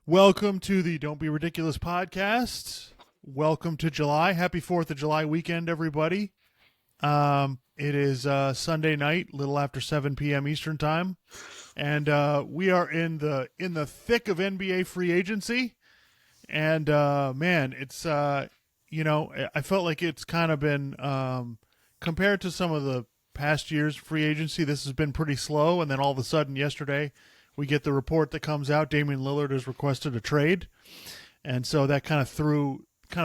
Welcome to the Don't Be Ridiculous podcast. Welcome to July. Happy 4th of July weekend, everybody. It is Sunday night, little after 7 p.m. Eastern time, and we are in the thick of NBA free agency. And man, it's I felt like it's kind of been compared to some of the past years free agency. This has been pretty slow, and then all of a sudden yesterday we get the report that comes out. Damian Lillard has requested a trade, and so that kind of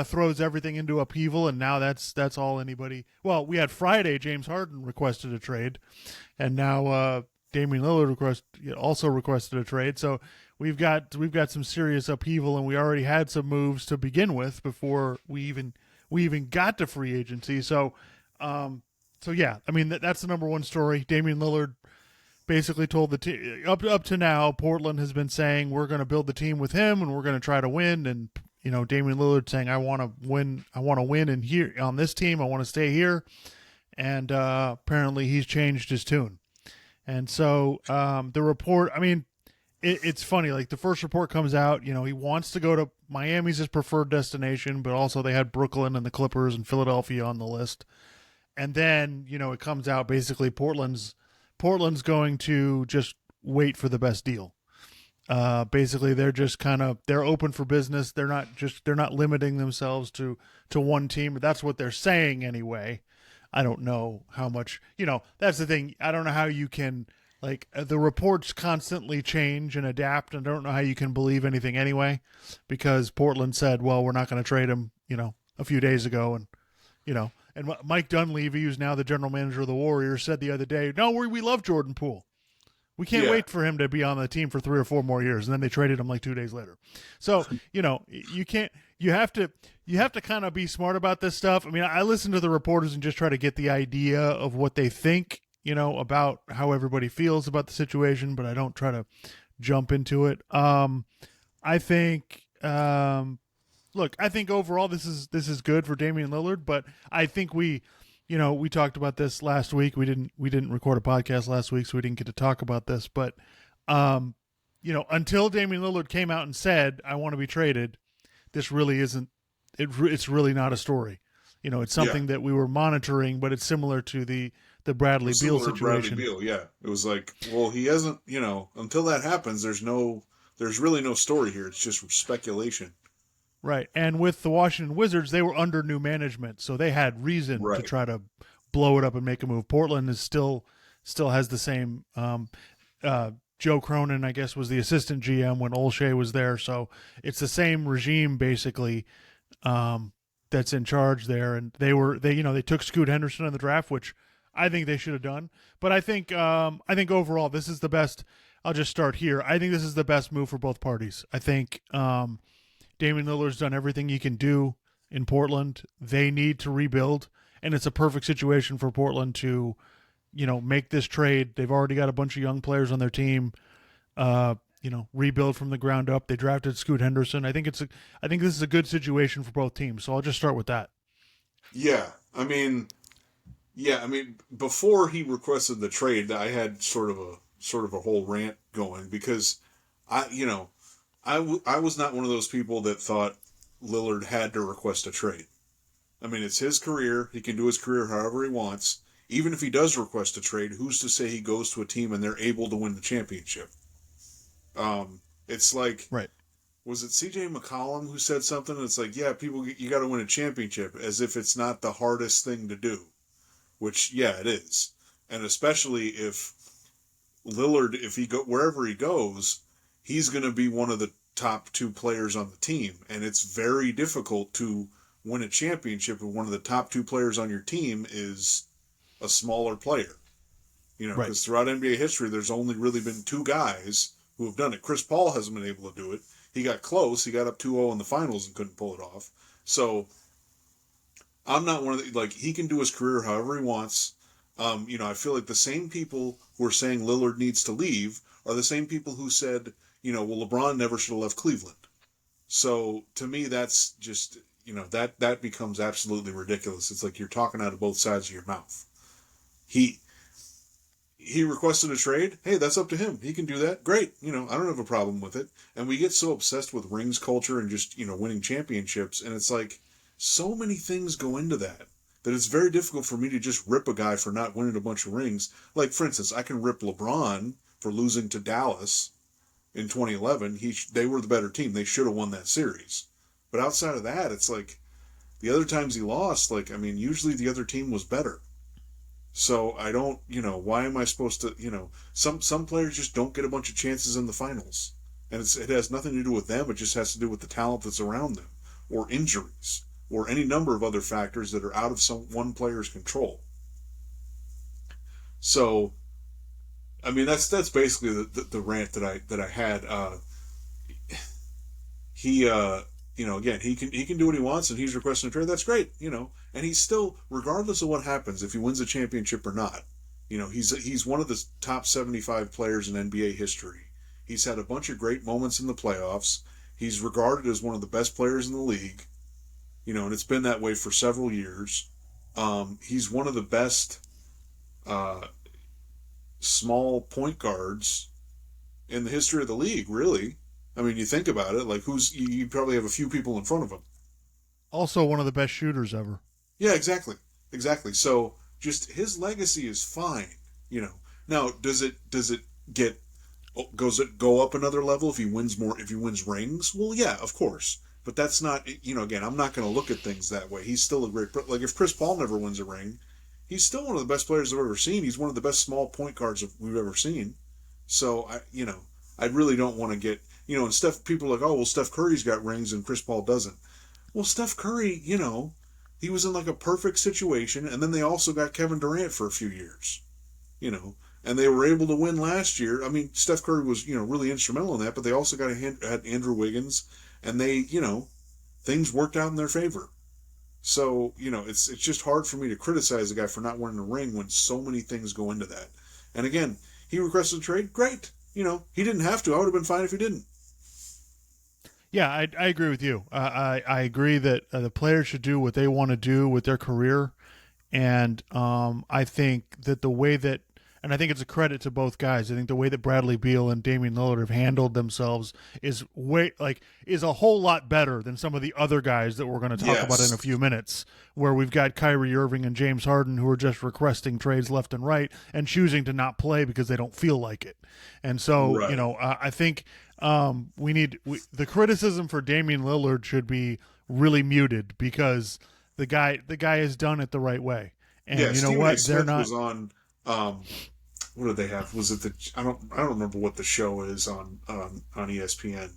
throws everything into upheaval. And now that's all anybody. Well, we had Friday. James Harden requested a trade, and now Damian Lillard also requested a trade. So we've got some serious upheaval, and we already had some moves to begin with before we even got to free agency. So yeah, I mean that's the number one story. Damian Lillard basically told the team up to now. Portland has been saying we're going to build the team with him and we're going to try to win. And Damian Lillard saying I want to win. I want to win in here on this team. I want to stay here. And apparently he's changed his tune. And so the report. I mean, it's funny. Like the first report comes out. He wants to go to Miami's his preferred destination, but also they had Brooklyn and the Clippers and Philadelphia on the list. And then it comes out basically Portland's going to just wait for the best deal. Basically, they're just they're open for business. They're not limiting themselves to one team. That's what they're saying anyway. I don't know how much. That's the thing. I don't know how you can the reports constantly change and adapt, and I don't know how you can believe anything anyway, because Portland said, well, we're not going to trade him. A few days ago, and And Mike Dunleavy, who's now the general manager of the Warriors, said the other day, "No, we love Jordan Poole. We can't wait for him to be on the team for 3 or 4 more years." And then they traded him like 2 days later. So you can't. You have to kind of be smart about this stuff. I mean, I listen to the reporters and just try to get the idea of what they think, about how everybody feels about the situation, but I don't try to jump into it. I think. Look, I think overall this is good for Damian Lillard, but I think we talked about this last week. We didn't record a podcast last week, so we didn't get to talk about this. But until Damian Lillard came out and said, "I want to be traded," this really isn't. It's really not a story. It's something that we were monitoring, but it's similar to the Bradley Beal situation. Bradley Beal, yeah, it was like, well, he hasn't. Until that happens, there's really no story here. It's just speculation. Right. And with the Washington Wizards, they were under new management, so they had reason to try to blow it up and make a move. Portland is still has the same. Joe Cronin, I guess, was the assistant GM when Olshey was there, so it's the same regime basically that's in charge there. And they took Scoot Henderson in the draft, which I think they should have done. But I think overall this is the best. I'll just start here. I think this is the best move for both parties. I think. Damian Lillard's done everything he can do in Portland. They need to rebuild, and it's a perfect situation for Portland to, make this trade. They've already got a bunch of young players on their team. Rebuild from the ground up. They drafted Scoot Henderson. I think this is a good situation for both teams. So I'll just start with that. Yeah, I mean, before he requested the trade, I had sort of a whole rant going because I was not one of those people that thought Lillard had to request a trade. I mean, it's his career. He can do his career however he wants. Even if he does request a trade, who's to say he goes to a team and they're able to win the championship? It's like, right. Was it C.J. McCollum who said something? It's like, yeah, you got to win a championship, as if it's not the hardest thing to do. Which, yeah, it is. And especially if Lillard, wherever he goes, he's going to be one of the top 2 players on the team. And it's very difficult to win a championship if one of the top 2 players on your team is a smaller player. Because throughout NBA history, there's only really been 2 guys who have done it. Chris Paul hasn't been able to do it. He got close. He got up 2-0 in the finals and couldn't pull it off. So I'm not one of the, he can do his career however he wants. I feel like the same people who are saying Lillard needs to leave are the same people who said, well, LeBron never should have left Cleveland. So to me, that's just, that becomes absolutely ridiculous. It's like you're talking out of both sides of your mouth. he requested a trade. Hey, that's up to him. He can do that. Great. I don't have a problem with it. And we get so obsessed with rings culture and just, winning championships. And it's like so many things go into that it's very difficult for me to just rip a guy for not winning a bunch of rings. Like, for instance, I can rip LeBron for losing to Dallas in 2011. They were the better team. They should have won that series. But outside of that, it's like the other times he lost, usually the other team was better. So I don't, why am I supposed to, some players just don't get a bunch of chances in the finals. And it has nothing to do with them. It just has to do with the talent that's around them, or injuries, or any number of other factors that are out of one player's control. So, that's basically the rant that I had. He again, he can do what he wants, and he's requesting a trade. That's great, and he's still, regardless of what happens, if he wins a championship or not, he's one of the top 75 players in NBA history. He's had a bunch of great moments in the playoffs. He's regarded as one of the best players in the league, and it's been that way for several years. He's one of the best small point guards in the history of the league, really. You think about it, like you probably have a few people in front of him. Also, one of the best shooters ever. Yeah, exactly. So just his legacy is fine, Now, does it go up another level if he wins rings? Well, yeah, of course. But that's not, again, I'm not going to look at things that way. He's still a great, like if Chris Paul never wins a ring, he's still one of the best players I've ever seen. He's one of the best small point guards we've ever seen. So I really don't want to get, and people are like, oh, well, Steph Curry's got rings and Chris Paul doesn't. Well, Steph Curry, he was in like a perfect situation, and then they also got Kevin Durant for a few years, and they were able to win last year. Steph Curry was, really instrumental in that, but they also had Andrew Wiggins, and they, things worked out in their favor. So, it's just hard for me to criticize a guy for not winning a ring when so many things go into that. And again, he requested a trade. Great. He didn't have to. I would have been fine if he didn't. Yeah, I agree with you. I agree that the players should do what they want to do with their career. And I think that the way that, and I think it's a credit to both guys. I think the way that Bradley Beal and Damian Lillard have handled themselves is a whole lot better than some of the other guys that we're going to talk about in a few minutes, where we've got Kyrie Irving and James Harden who are just requesting trades left and right and choosing to not play because they don't feel like it. And so, right. I think the criticism for Damian Lillard should be really muted because the guy has done it the right way. And yeah, you know what? They're not. Was on. What did they have? Was it I don't remember what the show is on ESPN.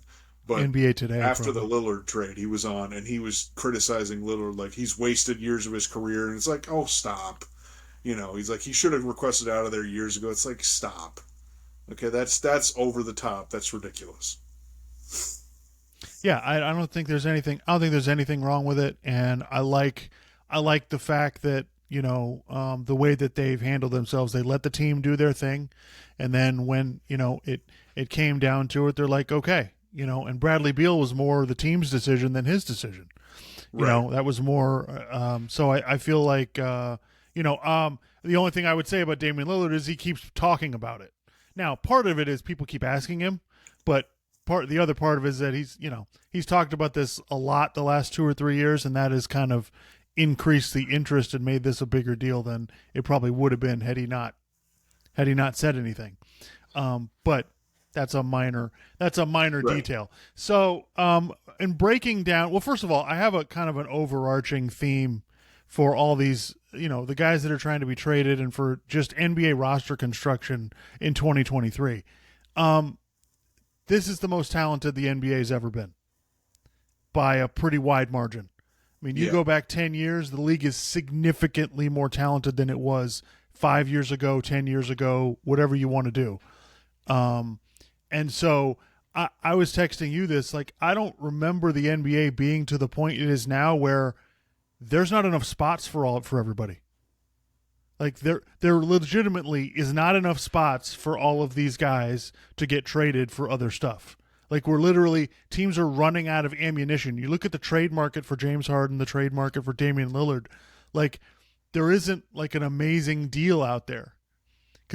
But NBA Today. After probably. the Lillard trade, he was on and he was criticizing Lillard like he's wasted years of his career, and it's like, oh, stop. He's like, he should have requested out of there years ago. It's like, stop. Okay, that's over the top. That's ridiculous. Yeah, I don't think there's anything. I don't think there's anything wrong with it, and I like the fact that the way that they've handled themselves. They let the team do their thing, and then when it came down to it, they're like, okay, And Bradley Beal was more the team's decision than his decision. Right. That was more. So I feel like the only thing I would say about Damian Lillard is he keeps talking about it. Now, part of it is people keep asking him, but the other part of it is that he's talked about this a lot the last 2 or 3 years, and that has kind of increased the interest and made this a bigger deal than it probably would have been had he not said anything. But that's a minor right. detail. So, in breaking down, well, first of all, I have a kind of an overarching theme for all these, the guys that are trying to be traded and for just NBA roster construction in 2023. This is the most talented the NBA has ever been by a pretty wide margin. You go back 10 years, the league is significantly more talented than it was 5 years ago, 10 years ago, whatever you want to do. And so I was texting you this, like, I don't remember the NBA being to the point it is now where there's not enough spots for everybody. Like there legitimately is not enough spots for all of these guys to get traded for other stuff. Like teams are running out of ammunition. You look at the trade market for James Harden, the trade market for Damian Lillard, like there isn't like an amazing deal out there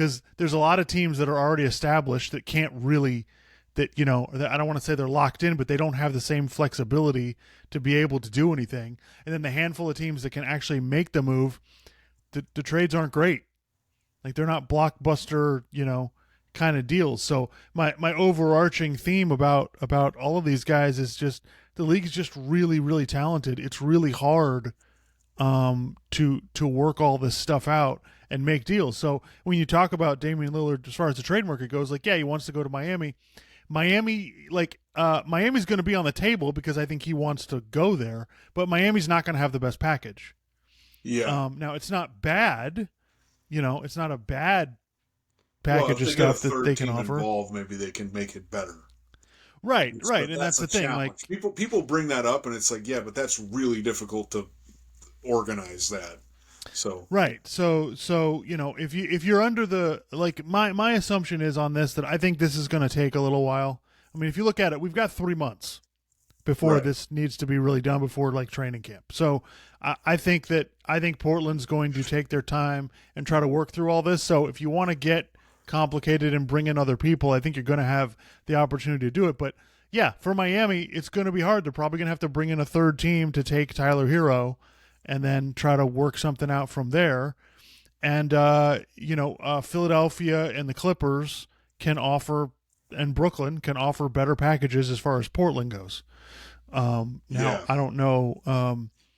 because there's a lot of teams that are already established that can't really, that, you know, I don't want to say they're locked in, but they don't have the same flexibility to be able to do anything. And then the handful of teams that can actually make the move, the trades aren't great. Like, they're not blockbuster, you know, kind of deals. So my overarching theme about all of these guys is just the league is just really, really talented. It's really hard to work all this stuff out and make deals. So when you talk about Damian Lillard as far as the trade market goes, like, yeah, he wants to go to Miami. Miami's going to be on the table because I think he wants to go there, but Miami's not going to have the best package. Yeah. Now it's not bad, you know, it's not a bad package of stuff that they can offer. Involved, maybe they can make it better. Right, and that's the thing. Challenge. Like, people bring that up, and it's like, yeah, but that's really difficult to organize that. So right, so you know, if you're under the, like, my assumption is on this that I think this is going to take a little while. I mean, if you look at it, we've got 3 months before this needs to be really done, before like training camp. So I think Portland's going to take their time and try to work through all this. So if you want to get complicated and bring in other people, I think you're going to have the opportunity to do it. But yeah, for Miami, it's going to be hard. They're probably going to have to bring in a third team to take Tyler Hero and then try to work something out from there. And, Philadelphia and the Clippers can offer, and Brooklyn can offer better packages as far as Portland goes. I don't know.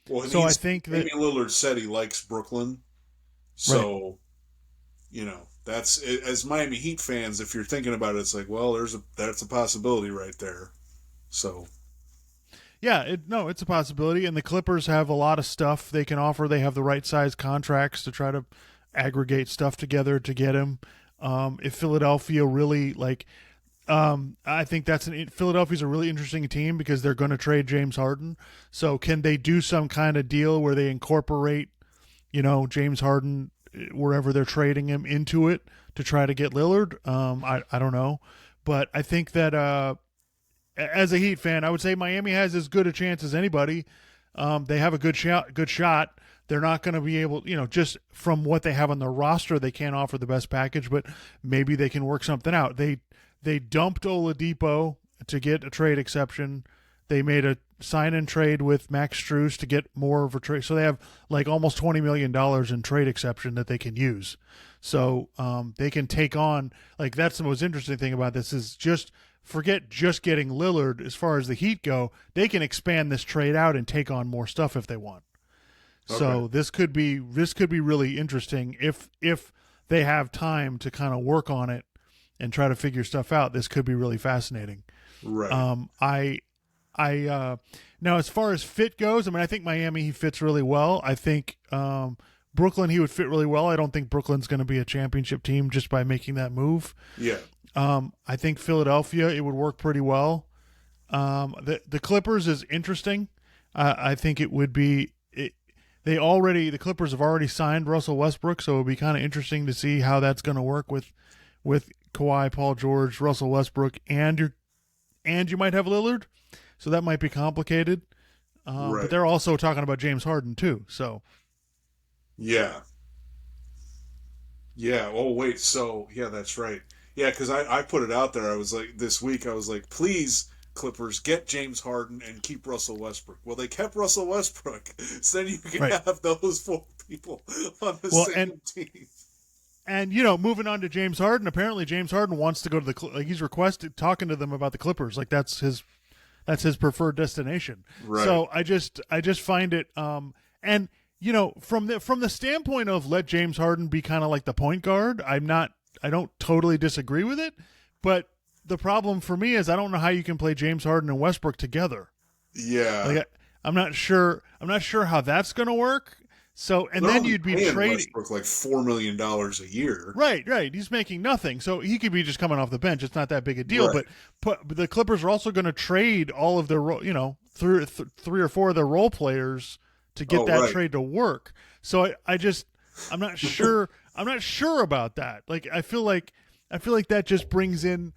So I think that Damian Lillard said he likes Brooklyn. So, you know, that's, as Miami Heat fans, if you're thinking about it, it's like, well, that's a possibility right there. So, yeah, it's a possibility. And the Clippers have a lot of stuff they can offer. They have the right size contracts to try to aggregate stuff together to get him. If Philadelphia really, like, I think Philadelphia's a really interesting team because they're going to trade James Harden. So can they do some kind of deal where they incorporate, you know, James Harden wherever they're trading him into it to try to get Lillard? I don't know, but I think that as a Heat fan, I would say Miami has as good a chance as anybody. They have a good shot. They're not going to be able, you know, just from what they have on their roster, they can't offer the best package, but maybe they can work something out. They dumped Oladipo to get a trade exception. They made a sign and trade with Max Strus to get more of a trade. So they have like almost $20 million in trade exception that they can use. So they can take on, like, that's the most interesting thing about this is forget just getting Lillard. As far as the Heat go, they can expand this trade out and take on more stuff if they want. Okay. So this could be really interesting if they have time to kind of work on it and try to figure stuff out. This could be really fascinating. Right. Now as far as fit goes, I mean, I think Miami, he fits really well. I think Brooklyn, he would fit really well. I don't think Brooklyn's going to be a championship team just by making that move. Yeah. I think Philadelphia, it would work pretty well. The Clippers is interesting. I think it would be. The Clippers have already signed Russell Westbrook, so it would be kind of interesting to see how that's going to work with Kawhi, Paul George, Russell Westbrook, and you might have Lillard, so that might be complicated. But they're also talking about James Harden too. So, yeah. Oh wait, so yeah, that's right. Yeah, because I put it out there. I was like, this week, I was like, please, Clippers, get James Harden and keep Russell Westbrook. Well, they kept Russell Westbrook, so then you can have those 4 people on the same team. And, you know, moving on to James Harden, apparently James Harden wants to go to he's requested talking to them about the Clippers. Like, that's his preferred destination. Right. So I just find it, and, you know, from the standpoint of let James Harden be kind of like the point guard, I don't totally disagree with it, but the problem for me is I don't know how you can play James Harden and Westbrook together. Yeah. Like, I'm not sure how that's going to work. So, and then you'd be trading Westbrook like $4 million a year. Right. He's making nothing. So he could be just coming off the bench. It's not that big a deal, right. but the Clippers are also going to trade all of their, you know, three or 4 of their role players to get trade to work. So I'm not sure. I'm not sure about that. Like, I feel like that just brings in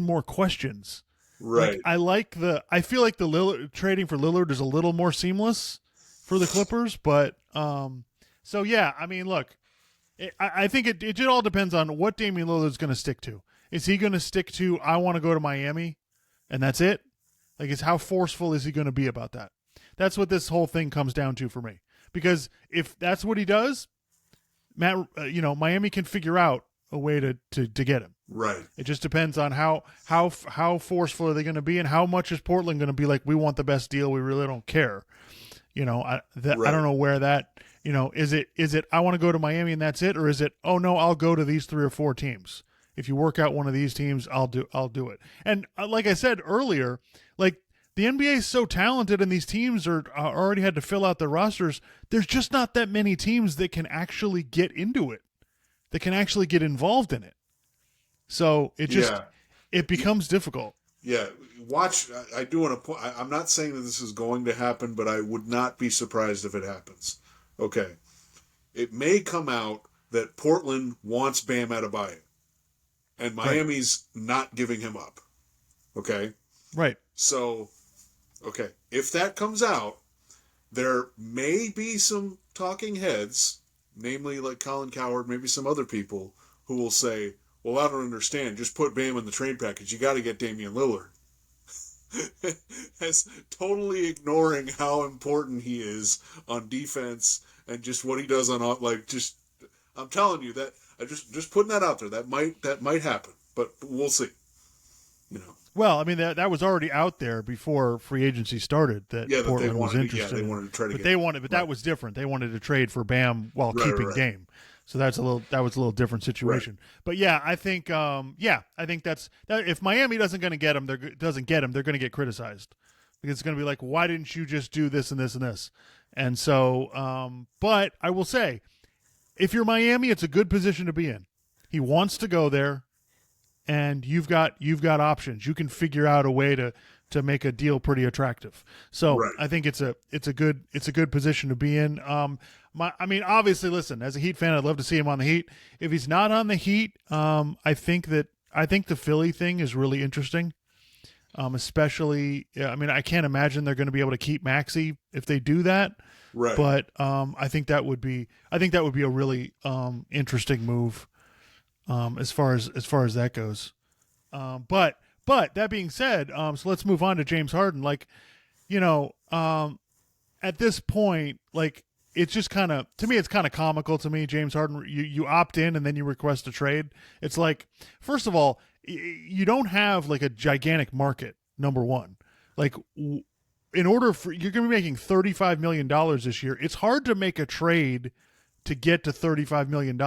more questions. Right. Like, I feel like the Lillard trading for Lillard is a little more seamless for the Clippers, but so yeah, I mean, look, I think it all depends on what Damian Lillard's going to stick to. Is he going to stick to, I want to go to Miami, and that's it? Like, it's how forceful is he going to be about that? That's what this whole thing comes down to for me. Because if that's what he does, Miami can figure out a way to get him. Right. It just depends on how forceful are they going to be, and how much is Portland going to be like, we want the best deal, we really don't care. I don't know where that, is it I want to go to Miami and that's it, or is it, oh no, I'll go to these 3 or 4 teams. If you work out one of these teams, I'll do it. And like I said earlier, like, the NBA is so talented, and these teams are already had to fill out their rosters. There's just not that many teams that can actually get into it, that can actually get involved in it. So it becomes difficult. Yeah, watch. I do want to. I'm not saying that this is going to happen, but I would not be surprised if it happens. Okay, it may come out that Portland wants Bam Adebayo, and Miami's not giving him up. Okay, right. So, okay, if that comes out, there may be some talking heads, namely like Colin Cowherd, maybe some other people, who will say, well, I don't understand. Just put Bam in the trade package. You got to get Damian Lillard. As totally ignoring how important he is on defense and just what he does on, I'm telling you that, I just putting that out there. That might happen, but we'll see. Well, I mean, that was already out there before free agency started, that Portland was interested. They wanted to trade but that was different. They wanted to trade for Bam while keeping Dame. So that was a little different situation. Right. But yeah, I think that's that. If Miami doesn't get him, they're going to get criticized, because it's going to be like, why didn't you just do this and this and this? And so, but I will say, if you're Miami, it's a good position to be in. He wants to go there, and you've got options. You can figure out a way to make a deal pretty attractive. So I think it's a good position to be in. Obviously, listen, as a Heat fan, I'd love to see him on the Heat. If he's not on the Heat, I think the Philly thing is really interesting. Especially, I can't imagine they're going to be able to keep Maxey if they do that. Right. But I think that would be a really interesting move, as far as that goes. But that being said, so let's move on to James Harden. At this point, it's just kind of, to me, it's kind of comical to me. James Harden, you opt in and then you request a trade. It's like, first of all, you don't have a gigantic market. Number one, in order for, you're going to be making $35 million this year. It's hard to make a trade to get to $35 million.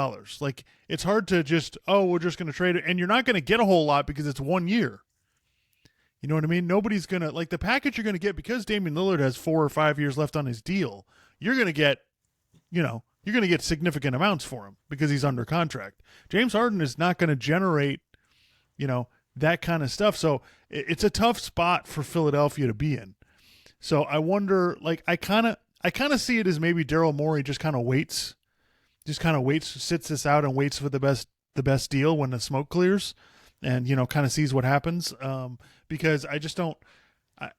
It's hard to just, we're just going to trade it. And you're not going to get a whole lot because it's 1 year. You know what I mean? Nobody's going to, the package you're going to get, because Damian Lillard has 4 or 5 years left on his deal, you're going to get, significant amounts for him because he's under contract. James Harden is not going to generate, that kind of stuff. So it's a tough spot for Philadelphia to be in. So I wonder, I kind of see it as maybe Daryl Morey just kind of waits, sits this out and waits for the best deal when the smoke clears, and kind of sees what happens. Because I just don't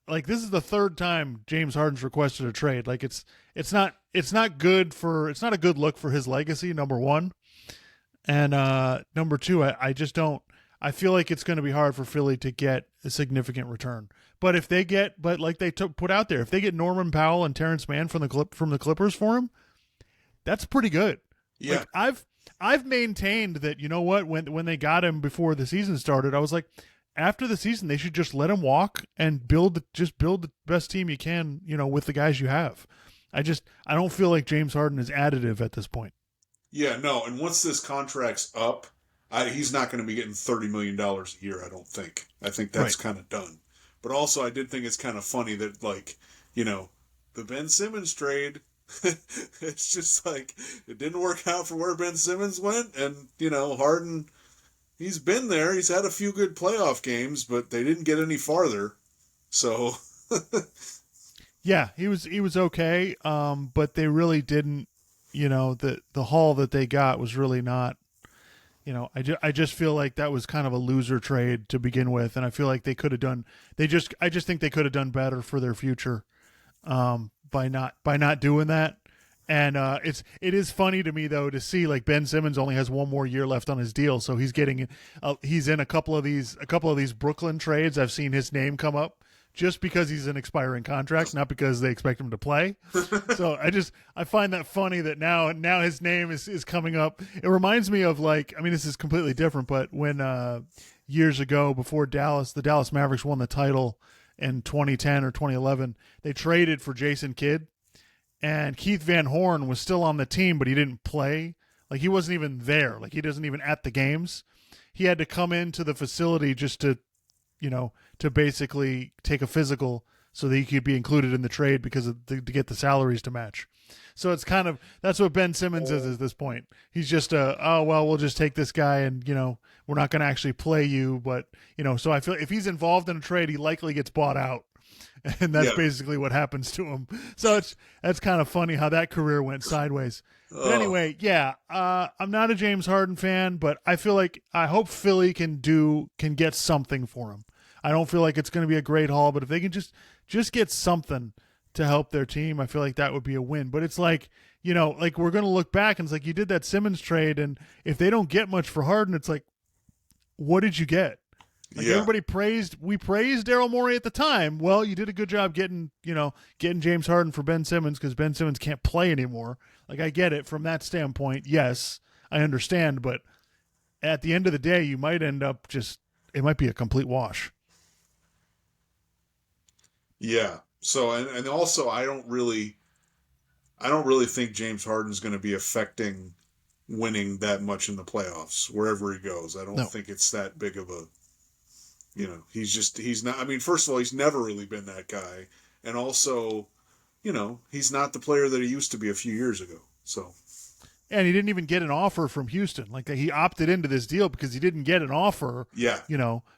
this is the third time James Harden's requested a trade. It's not a good look for his legacy, number one, and number two, I just don't. I feel like it's going to be hard for Philly to get a significant return. But if they get, put out there, if they get Norman Powell and Terrence Mann from the Clippers for him, that's pretty good. Yeah, I've maintained that, when they got him before the season started, I was like, after the season they should just let him walk and build the best team you can, with the guys you have. I don't feel like James Harden is additive at this point. Yeah, no, and once this contract's up, he's not going to be getting $30 million a year, I don't think. I think that's kind of done. But also, I did think it's kind of funny that, the Ben Simmons trade, it's just it didn't work out for where Ben Simmons went. And, Harden, he's been there. He's had a few good playoff games, but they didn't get any farther. So. Yeah, he was okay. But they really didn't, the haul that they got was really not. I just feel like that was kind of a loser trade to begin with, and I feel like they could have done. I just think they could have done better for their future, by not doing that. And it is funny to me though to see like Ben Simmons only has one more year left on his deal, so he's in a couple of these Brooklyn trades. I've seen his name come up just because he's an expiring contract, not because they expect him to play. So I find that funny that now his name is coming up. It reminds me of like, I mean, this is completely different, but when years ago before the Dallas Mavericks won the title in 2010 or 2011, they traded for Jason Kidd. And Keith Van Horn was still on the team, but he didn't play. Like, he wasn't even there. Like, he wasn't even at the games. He had to come into the facility just to, to basically take a physical so that he could be included in the trade to get the salaries to match. So it's kind of, that's what Ben Simmons is at this point. He's just we'll just take this guy and, we're not going to actually play you. But, so I feel if he's involved in a trade, he likely gets bought out. And that's basically what happens to him. So that's kind of funny how that career went sideways. But anyway, I'm not a James Harden fan, but I feel like I hope Philly can get something for him. I don't feel like it's going to be a great haul, but if they can just get something to help their team, I feel like that would be a win. But it's like, like we're going to look back and it's like you did that Simmons trade, and if they don't get much for Harden, it's like, what did you get? Like everybody praised Daryl Morey at the time. Well, you did a good job getting James Harden for Ben Simmons because Ben Simmons can't play anymore. Like, I get it from that standpoint. Yes, I understand. But at the end of the day, you might end up it might be a complete wash. Yeah. So, and also I don't really think James Harden's going to be affecting winning that much in the playoffs wherever he goes. I don't think it's that big of a, he's not, I mean, first of all, he's never really been that guy. And also, he's not the player that he used to be a few years ago. So. And he didn't even get an offer from Houston. Like, he opted into this deal because he didn't get an offer,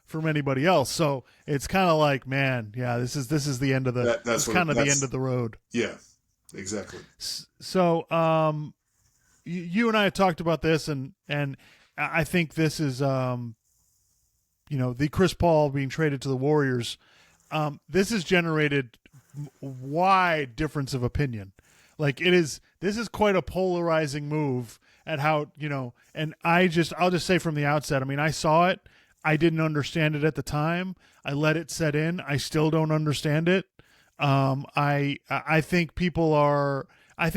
from anybody else. So it's kind of like, man, this is the end of the, that's kind of the end of the road. Yeah, exactly. So, you and I have talked about this, and I think this is, the Chris Paul being traded to the Warriors. This has generated wide difference of opinion. Like, this is quite a polarizing move at how, and I'll just say from the outset, I mean, I saw it. I didn't understand it at the time. I let it set in. I still don't understand it. I think people are, I'll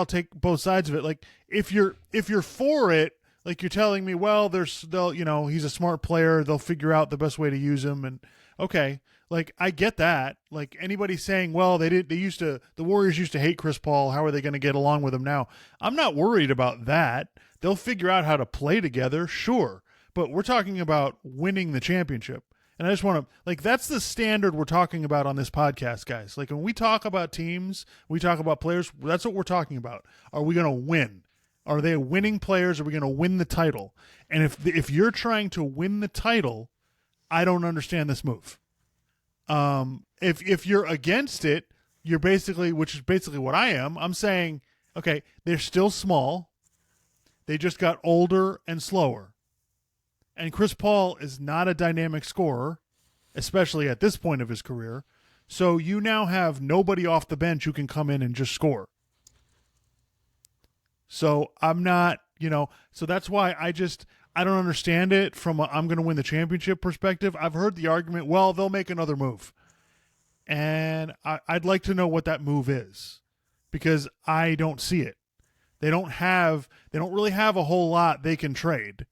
take both sides of it. Like, if you're for it, like, you're telling me, well, he's a smart player. They'll figure out the best way to use him. And okay, like, I get that. Like, anybody saying, well, the Warriors used to hate Chris Paul. How are they going to get along with him now? I'm not worried about that. They'll figure out how to play together. Sure. But we're talking about winning the championship. And I just want to, like, that's the standard we're talking about on this podcast, guys. Like, when we talk about teams, we talk about players, that's what we're talking about. Are we going to win? Are they winning players? Are we going to win the title? And if you're trying to win the title, I don't understand this move. If you're against it, which is basically what I am. I'm saying, okay, they're still small. They just got older and slower. And Chris Paul is not a dynamic scorer, especially at this point of his career. So you now have nobody off the bench who can come in and just score. So I'm not, so that's why I don't understand it from I'm going to win the championship perspective. I've heard the argument, well, they'll make another move. And I'd like to know what that move is, because I don't see it. They don't really have a whole lot they can trade.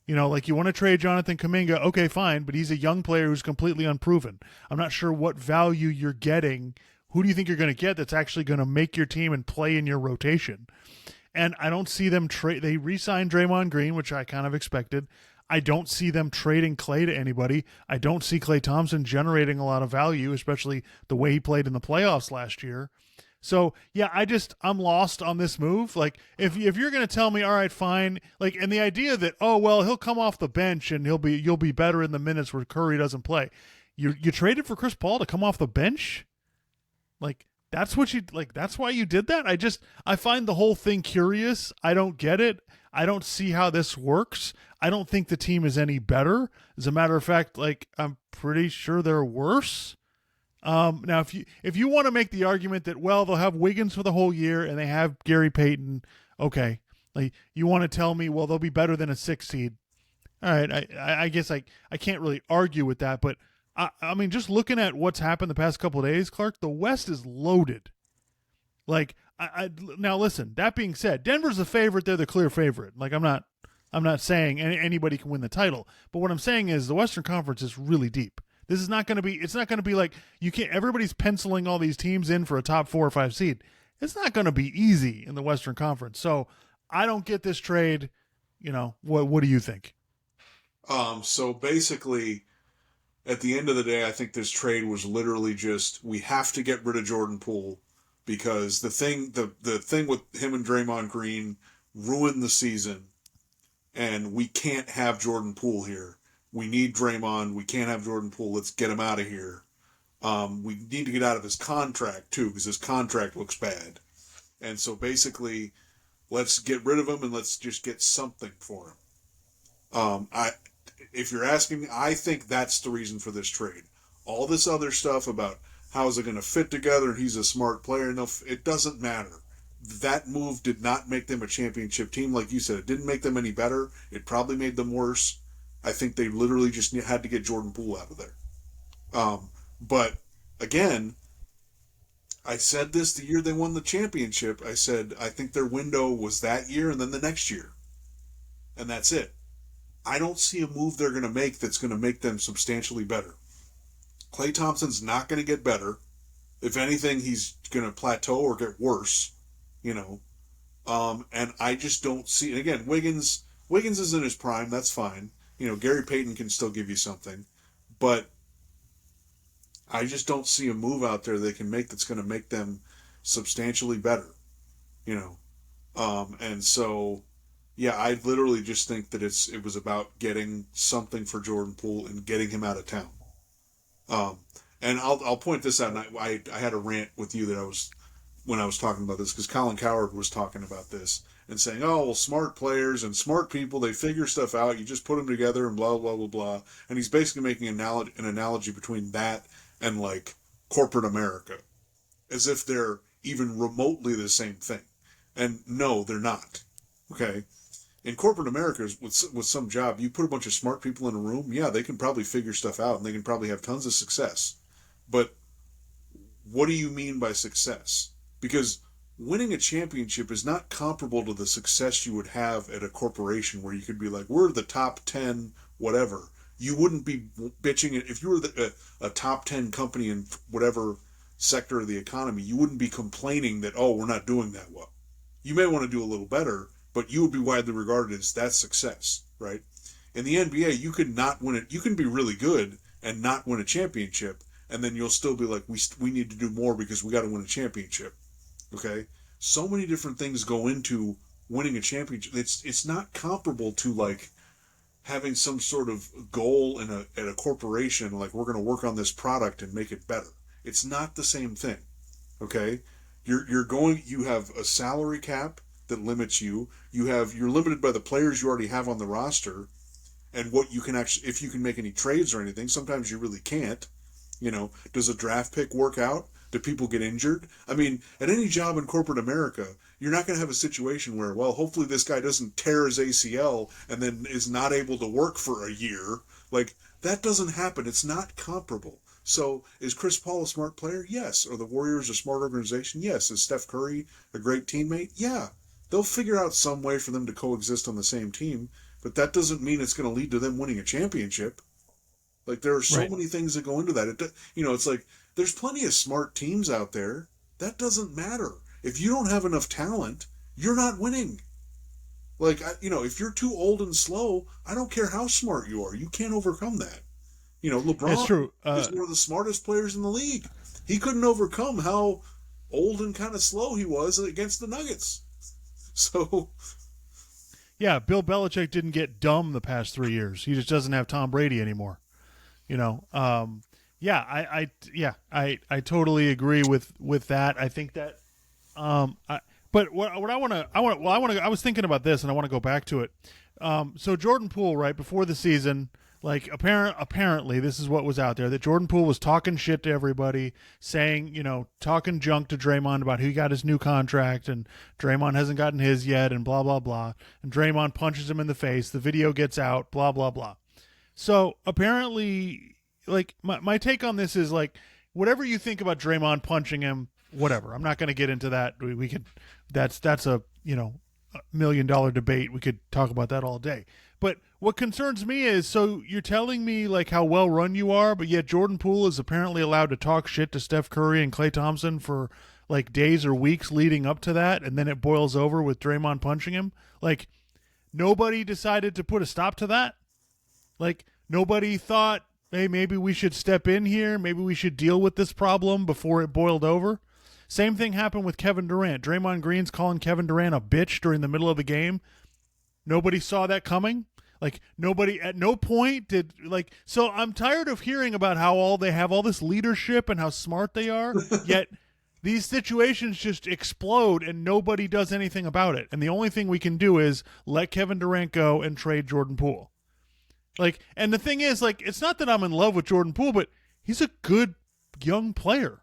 Like, you want to trade Jonathan Kuminga, okay, fine, but he's a young player who's completely unproven. I'm not sure what value you're getting. Who do you think you're going to get that's actually going to make your team and play in your rotation? And I don't see them trade. They re-signed Draymond Green, which I kind of expected. I don't see them trading Klay to anybody. I don't see Klay Thompson generating a lot of value, especially the way he played in the playoffs last year. So, yeah, I'm lost on this move. Like, if you're going to tell me, all right, fine, like, and the idea that, oh, well, he'll come off the bench and you'll be better in the minutes where Curry doesn't play. You traded for Chris Paul to come off the bench? Like, that's why you did that? I find the whole thing curious. I don't get it. I don't see how this works. I don't think the team is any better. As a matter of fact, like, I'm pretty sure they're worse. Now, if you want to make the argument that well they'll have Wiggins for the whole year and they have Gary Payton, okay, like you want to tell me well they'll be better than a 6 seed. All right, I guess I can't really argue with that, but I mean just looking at what's happened the past couple of days, Clark, the West is loaded. Like now listen. That being said, Denver's the favorite; they're the clear favorite. Like I'm not saying anybody can win the title, but what I'm saying is the Western Conference is really deep. This is not going to be. It's not going to be like you can't. Everybody's penciling all these teams in for a top 4 or 5 seed. It's not going to be easy in the Western Conference. So I don't get this trade. You know what do you think? So basically, at the end of the day, I think this trade was literally just we have to get rid of Jordan Poole because the thing with him and Draymond Green ruined the season, and we can't have Jordan Poole here. We need Draymond. We can't have Jordan Poole. Let's get him out of here. We need to get out of his contract too because his contract looks bad, and so basically, let's get rid of him and let's just get something for him. If you're asking me, I think that's the reason for this trade. All this other stuff about how is it going to fit together and he's a smart player, no, it doesn't matter. That move did not make them a championship team. Like you said, it didn't make them any better. It probably made them worse. I think they literally just had to get Jordan Poole out of there. But, again, I said this the year they won the championship. I said I think their window was that year and then the next year. And that's it. I don't see a move they're going to make that's going to make them substantially better. Klay Thompson's not going to get better. If anything, he's going to plateau or get worse, you know. And I just don't see. And again, Wiggins is in his prime. That's fine. You know, Gary Payton can still give you something, but I just don't see a move out there they can make that's going to make them substantially better, you know. And so. Yeah, I literally just think that it was about getting something for Jordan Poole and getting him out of town. And I'll point this out. And I had a rant with you when I was talking about this because Colin Cowherd was talking about this and saying, oh, well, smart players and smart people, they figure stuff out. You just put them together and blah, blah, blah, blah. And he's basically making an analogy between that and like corporate America as if they're even remotely the same thing. And no, they're not. Okay? In corporate America, with some job, you put a bunch of smart people in a room, yeah, they can probably figure stuff out and they can probably have tons of success. But what do you mean by success? Because winning a championship is not comparable to the success you would have at a corporation where you could be like, we're the top 10, whatever. You wouldn't be bitching. If you were a top 10 company in whatever sector of the economy, you wouldn't be complaining that, oh, we're not doing that well. You may want to do a little better, but you would be widely regarded as that's success, right? In the NBA, you could not win it. You can be really good and not win a championship, and then you'll still be like, we need to do more because we got to win a championship, okay? So many different things go into winning a championship. It's not comparable to like having some sort of goal at a corporation, like we're going to work on this product and make it better. It's not the same thing, okay? You have a salary cap that limits you. You're limited by the players you already have on the roster and what you can actually, if you can make any trades or anything. Sometimes you really can't. You know, does a draft pick work out? Do people get injured? I mean, at any job in corporate America, you're not going to have a situation where, well, hopefully this guy doesn't tear his ACL and then is not able to work for a year. Like, that doesn't happen. It's not comparable. So is Chris Paul a smart player? Yes. Are the Warriors a smart organization? Yes. Is Steph Curry a great teammate? Yeah. They'll figure out some way for them to coexist on the same team, but that doesn't mean it's going to lead to them winning a championship. Like, there are so many things that go into that. It's like there's plenty of smart teams out there. That doesn't matter. If you don't have enough talent, you're not winning. Like, if you're too old and slow, I don't care how smart you are. You can't overcome that. LeBron is one of the smartest players in the league. He couldn't overcome how old and kind of slow he was against the Nuggets. So, yeah, Bill Belichick didn't get dumb the past 3 years. He just doesn't have Tom Brady anymore. I totally agree with that. I think that, but I was thinking about this and I want to go back to it. So Jordan Poole, right before the season, Like apparently this is what was out there, that Jordan Poole was talking shit to everybody, saying, talking junk to Draymond about who got his new contract and Draymond hasn't gotten his yet and blah blah blah. And Draymond punches him in the face. The video gets out, blah blah blah. So apparently, like my take on this is like, whatever you think about Draymond punching him, whatever. I'm not going to get into that. We could that's a $1 million debate. We could talk about that all day. But what concerns me is, so you're telling me like how well run you are, but yet Jordan Poole is apparently allowed to talk shit to Steph Curry and Klay Thompson for like days or weeks leading up to that, and then it boils over with Draymond punching him. Like, nobody decided to put a stop to that. Like, nobody thought, hey, maybe we should step in here. Maybe we should deal with this problem before it boiled over. Same thing happened with Kevin Durant. Draymond Green's calling Kevin Durant a bitch during the middle of the game. Nobody saw that coming. Like, nobody at no point did, like, so I'm tired of hearing about how they have all this leadership and how smart they are, yet these situations just explode and nobody does anything about it. And the only thing we can do is let Kevin Durant go and trade Jordan Poole. Like, and the thing is, like, it's not that I'm in love with Jordan Poole, but he's a good young player.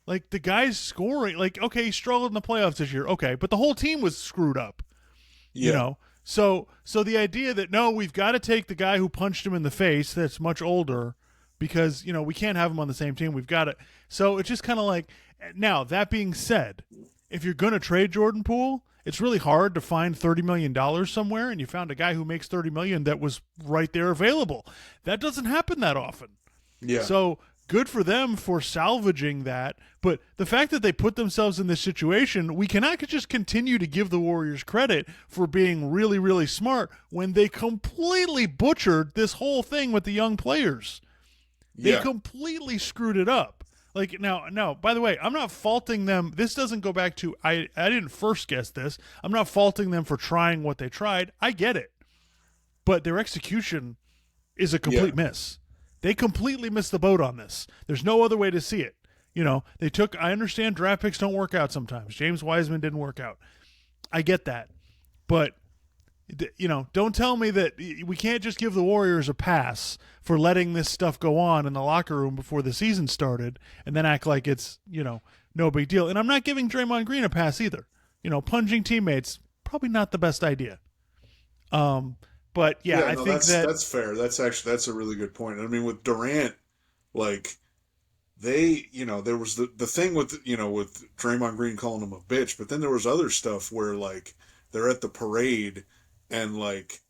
Like, the guy's scoring. Like, okay, he struggled in the playoffs this year. Okay, but the whole team was screwed up. Yeah. So the idea that, no, we've got to take the guy who punched him in the face that's much older because, we can't have him on the same team. We've got to. So it's just kind of like, now, that being said, if you're going to trade Jordan Poole, it's really hard to find $30 million somewhere, and you found a guy who makes $30 million that was right there available. That doesn't happen that often. Yeah. So good for them for salvaging that. But the fact that they put themselves in this situation, we cannot just continue to give the Warriors credit for being really, really smart when they completely butchered this whole thing with the young players. They completely screwed it up. Like, now, by the way, I'm not faulting them. This doesn't go back to, I didn't first guess this. I'm not faulting them for trying what they tried. I get it. But their execution is a complete miss. They completely missed the boat on this. There's no other way to see it. I understand draft picks don't work out sometimes. James Wiseman didn't work out. I get that. But, don't tell me that we can't just give the Warriors a pass for letting this stuff go on in the locker room before the season started and then act like it's, no big deal. And I'm not giving Draymond Green a pass either. Punching teammates, probably not the best idea. But I think that's fair. That's a really good point. I mean, with Durant, like, they, there was the thing with, with Draymond Green calling him a bitch, but then there was other stuff where, like, they're at the parade and, like,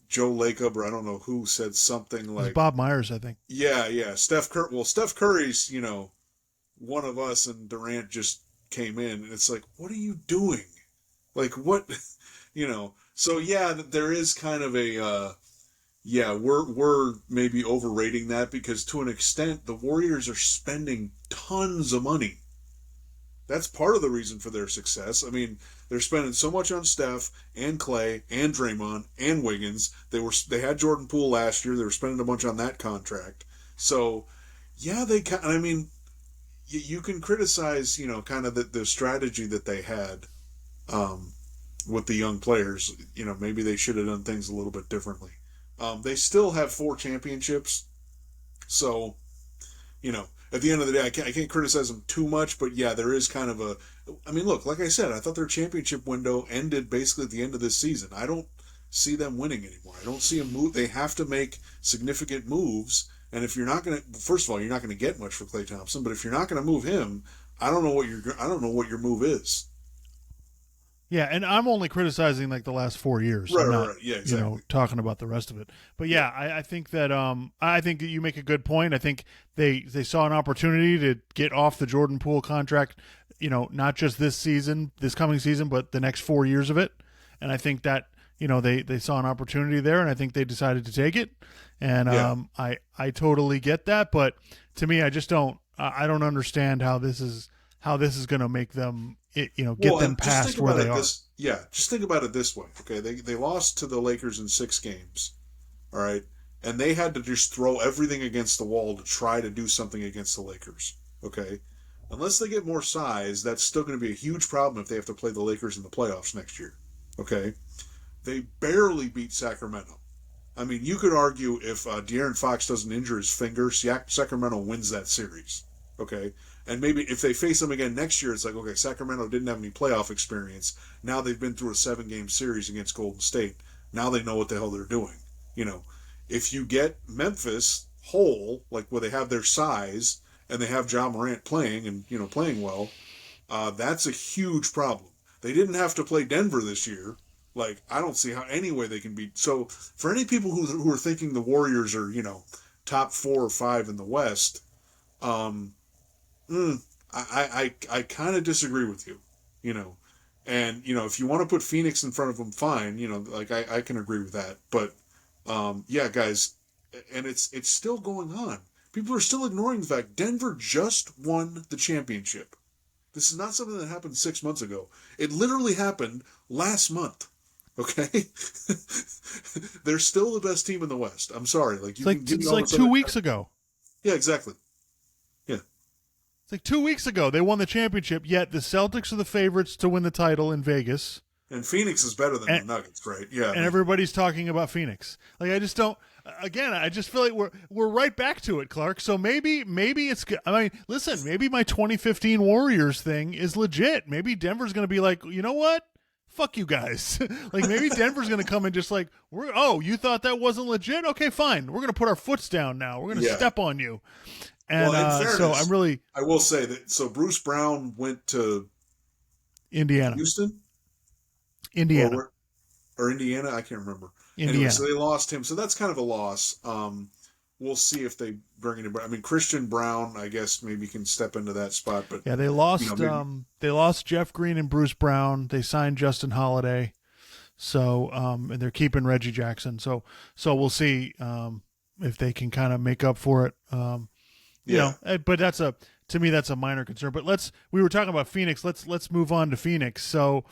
Joe Lacob, or I don't know who, said something like, Bob Myers, I think. Yeah. Steph Curry's, one of us, and Durant just came in, and it's like, what are you doing? Like, what, So there is kind of a, we're maybe overrating that, because to an extent the Warriors are spending tons of money. That's part of the reason for their success. I mean, they're spending so much on Steph and Klay and Draymond and Wiggins. They had Jordan Poole last year. They were spending a bunch on that contract. So, I mean, you can criticize, kind of the strategy that they had with the young players. Maybe they should have done things a little bit differently. They still have 4 championships. So, at the end of the day, I can't criticize them too much, but there is kind of a, I mean, look, like I said, I thought their championship window ended basically at the end of this season. I don't see them winning anymore. I don't see them move. They have to make significant moves. And if you're not going to, first of all, you're not going to get much for Klay Thompson, but if you're not going to move him, I don't know what your move is. Yeah, and I'm only criticizing like the last 4 years. Right, I'm not, right. Yeah, exactly. Talking about the rest of it. But I think that you make a good point. I think they saw an opportunity to get off the Jordan Poole contract, not just this coming season, but the next 4 years of it. And I think that, they saw an opportunity there, and I think they decided to take it. And I totally get that, but to me, I just don't understand how this is going to make them, get them past where they are. Just think about it this way. Okay, they lost to the Lakers in 6 games. All right, and they had to just throw everything against the wall to try to do something against the Lakers. Okay, unless they get more size, that's still going to be a huge problem if they have to play the Lakers in the playoffs next year. Okay, they barely beat Sacramento. I mean, you could argue if De'Aaron Fox doesn't injure his finger, Sacramento wins that series. Okay? And maybe if they face them again next year, it's like, okay, Sacramento didn't have any playoff experience. Now they've been through a 7-game series against Golden State. Now they know what the hell they're doing. You know, if you get Memphis whole, like where they have their size and they have Ja Morant playing and, you know, playing well, that's a huge problem. They didn't have to play Denver this year. Like, I don't see how any way they can beat. So, for any people who are thinking the Warriors are, you know, top 4 or 5 in the West, I kind of disagree with you, you know. And, you know, if you want to put Phoenix in front of them, fine. You know, like, I can agree with that. But, yeah, guys, and it's still going on. People are still ignoring the fact Denver just won the championship. This is not something that happened 6 months ago. It literally happened last month. Okay, they're still the best team in the West. I'm sorry, like you can give me all like 2 weeks ago. Yeah, exactly. Yeah, it's like 2 weeks ago they won the championship. Yet the Celtics are the favorites to win the title in Vegas. And Phoenix is better than the Nuggets, right? Yeah, and everybody's talking about Phoenix. Like I just don't. Again, I just feel like we're right back to it, Clark. So maybe it's. I mean, listen, maybe my 2015 Warriors thing is legit. Maybe Denver's going to be like, you know what? Fuck you guys. Like maybe Denver's going to come and just like, you thought that wasn't legit? Okay, fine. We're going to put our foots down now. We're going to step on you. And well, in fairness, I will say that. So Bruce Brown went to Indiana, Indiana, or Indiana. I can't remember. Indiana. Anyway, so they lost him. So that's kind of a loss. We'll see if they bring it. I mean, Christian Brown, I guess maybe can step into that spot. But yeah, they lost. They lost Jeff Green and Bruce Brown. They signed Justin Holiday. So and they're keeping Reggie Jackson. So we'll see if they can kind of make up for it. You know, but to me that's a minor concern. But we were talking about Phoenix. Let's move on to Phoenix. So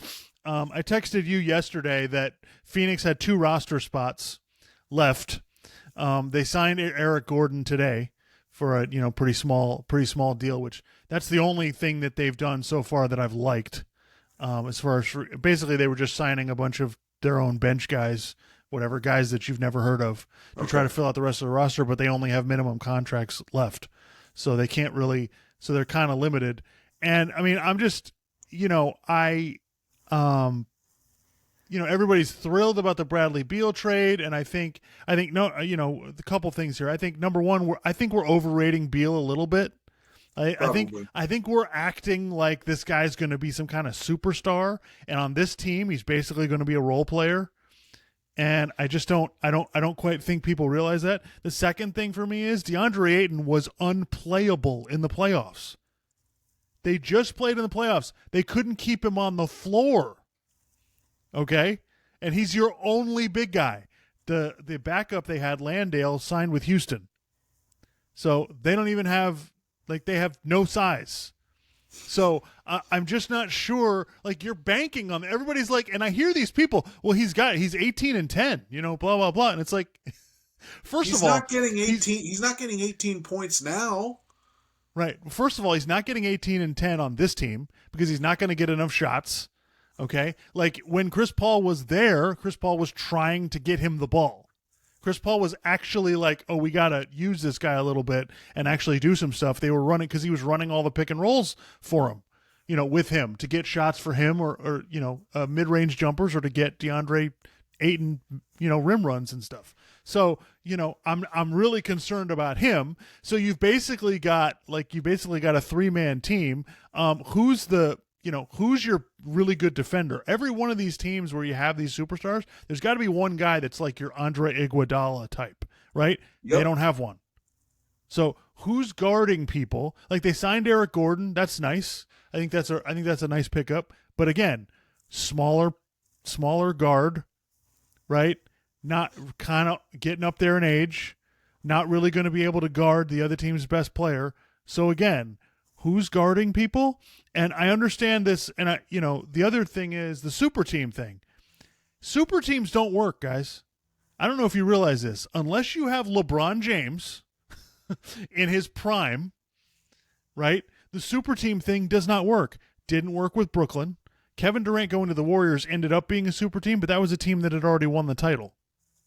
I texted you yesterday that Phoenix had 2 roster spots left. They signed Eric Gordon today for a pretty small deal, which that's the only thing that they've done so far that I've liked. As far as basically they were just signing a bunch of their own bench guys, whatever guys that you've never heard of, to try to fill out the rest of the roster, but they only have minimum contracts left, so they can't really. So they're kind of limited. And I mean, I'm just everybody's thrilled about the Bradley Beal trade, and I think a couple things here. I think number one, I think we're overrating Beal a little bit. I think we're acting like this guy's going to be some kind of superstar, and on this team, he's basically going to be a role player. And I just don't quite think people realize that. The second thing for me is DeAndre Ayton was unplayable in the playoffs. They just played in the playoffs. They couldn't keep him on the floor. Okay? And he's your only big guy. The backup they had, Landale, signed with Houston. So they don't even have, they have no size. So I'm just not sure, you're banking on, everybody's like, and I hear these people, well, he's 18-10, blah, blah, blah. And it's like, he's not getting 18. He's not getting 18 points now. Right. First of all, he's not getting 18-10 on this team because he's not going to get enough shots. Okay. Like when Chris Paul was there, Chris Paul was trying to get him the ball. Chris Paul was actually like, we got to use this guy a little bit and actually do some stuff. They were running because he was running all the pick and rolls for him, with him to get shots for him or mid-range jumpers or to get DeAndre Ayton, rim runs and stuff. So, I'm really concerned about him. So you've basically got a 3-man team. Who's your really good defender? Every one of these teams where you have these superstars, there's got to be one guy that's like your Andre Iguodala type, right? Yep. They don't have one. So who's guarding people? Like they signed Eric Gordon. That's nice. I think that's a nice pickup. But again, smaller guard, right? Not kind of getting up there in age, not really going to be able to guard the other team's best player. So again, who's guarding people? And I understand this. And the other thing is the super team thing. Super teams don't work, guys. I don't know if you realize this. Unless you have LeBron James in his prime, right? The super team thing does not work. Didn't work with Brooklyn. Kevin Durant going to the Warriors ended up being a super team, but that was a team that had already won the title.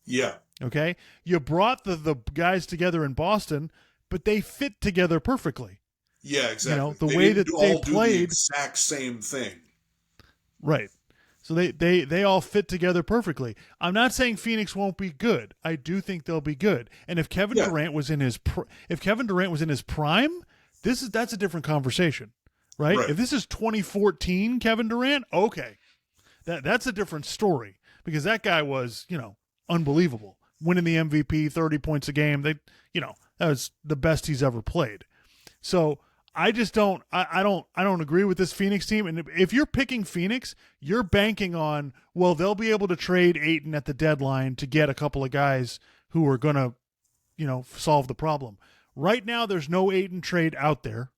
Yeah. Okay, you brought the guys together in Boston, but they fit together perfectly. Yeah, exactly. The They way didn't that they all do the played, exact same thing. right? So they all fit together perfectly. I'm not saying Phoenix won't be good. I do think they'll be good. And if Kevin Yeah, Durant was in his prime, that's a different conversation, right? right. If this is 2014 Kevin Durant, okay, that's a different story because that guy was unbelievable, winning the MVP, 30 points a game. That was the best he's ever played. So I just don't I don't agree with this Phoenix team. And if you're picking Phoenix, you're banking on, well, they'll be able to trade Ayton at the deadline to get a couple of guys who are gonna, solve the problem. Right now there's no Ayton trade out there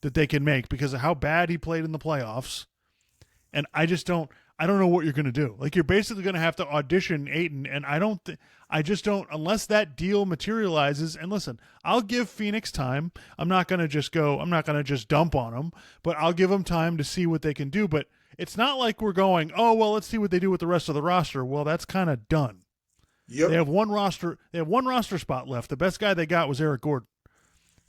that they can make because of how bad he played in the playoffs. And I don't know what you're going to do. Like, you're basically going to have to audition Ayton, and I just don't, unless that deal materializes. And listen, I'll give Phoenix time. I'm not going to just dump on them, but I'll give them time to see what they can do. But it's not like we're going, oh, well, let's see what they do with the rest of the roster. Well, that's kind of done. Yep. They have one roster spot left. The best guy they got was Eric Gordon.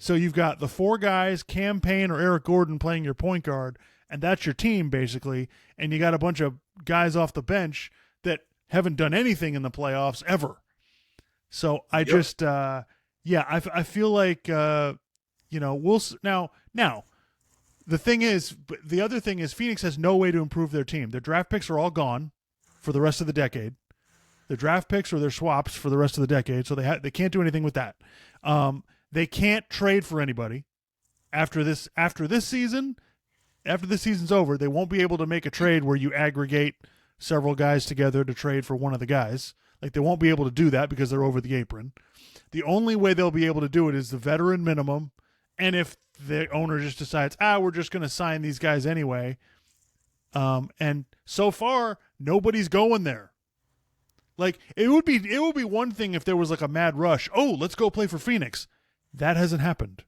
So you've got the four guys, Cam Payne or Eric Gordon, playing your point guard, and that's your team basically. And you got a bunch of guys off the bench that haven't done anything in the playoffs ever. So I just, I feel like, we'll now. The other thing is Phoenix has no way to improve their team. Their draft picks are all gone for the rest of the decade. Their draft picks or their swaps for the rest of the decade, so they can't do anything with that. They can't trade for anybody after this season. After this season's over, they won't be able to make a trade where you aggregate several guys together to trade for one of the guys. Like, they won't be able to do that because they're over the apron. The only way they'll be able to do it is the veteran minimum, and if the owner just decides, we're just going to sign these guys anyway. And so far, nobody's going there. Like, it would be one thing if there was like a mad rush. Oh, let's go play for Phoenix. That hasn't happened.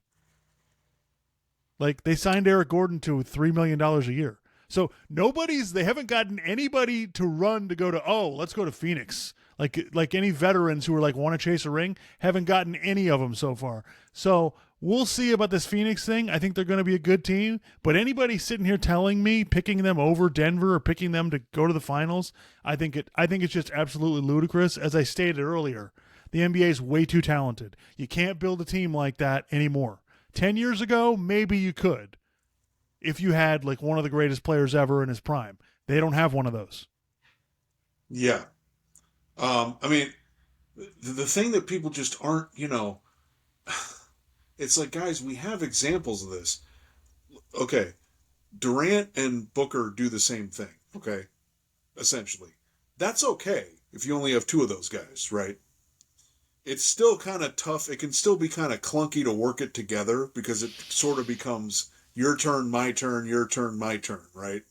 Like, they signed Eric Gordon to $3 million a year. So they haven't gotten anybody to run to go to, let's go to Phoenix. Like any veterans who are like, want to chase a ring, haven't gotten any of them so far. So we'll see about this Phoenix thing. I think they're going to be a good team. But anybody sitting here telling me, picking them over Denver or picking them to go to the finals, I think it's just absolutely ludicrous. As I stated earlier, the NBA is way too talented. You can't build a team like that anymore. 10 years ago, maybe you could if you had like one of the greatest players ever in his prime. They don't have one of those. Yeah. I mean, the thing that people just aren't, it's like, guys, we have examples of this. Okay. Durant and Booker do the same thing. Okay. Essentially. That's okay if you only have two of those guys, right? It's still kind of tough. It can still be kind of clunky to work it together because it sort of becomes your turn, my turn, your turn, my turn, right?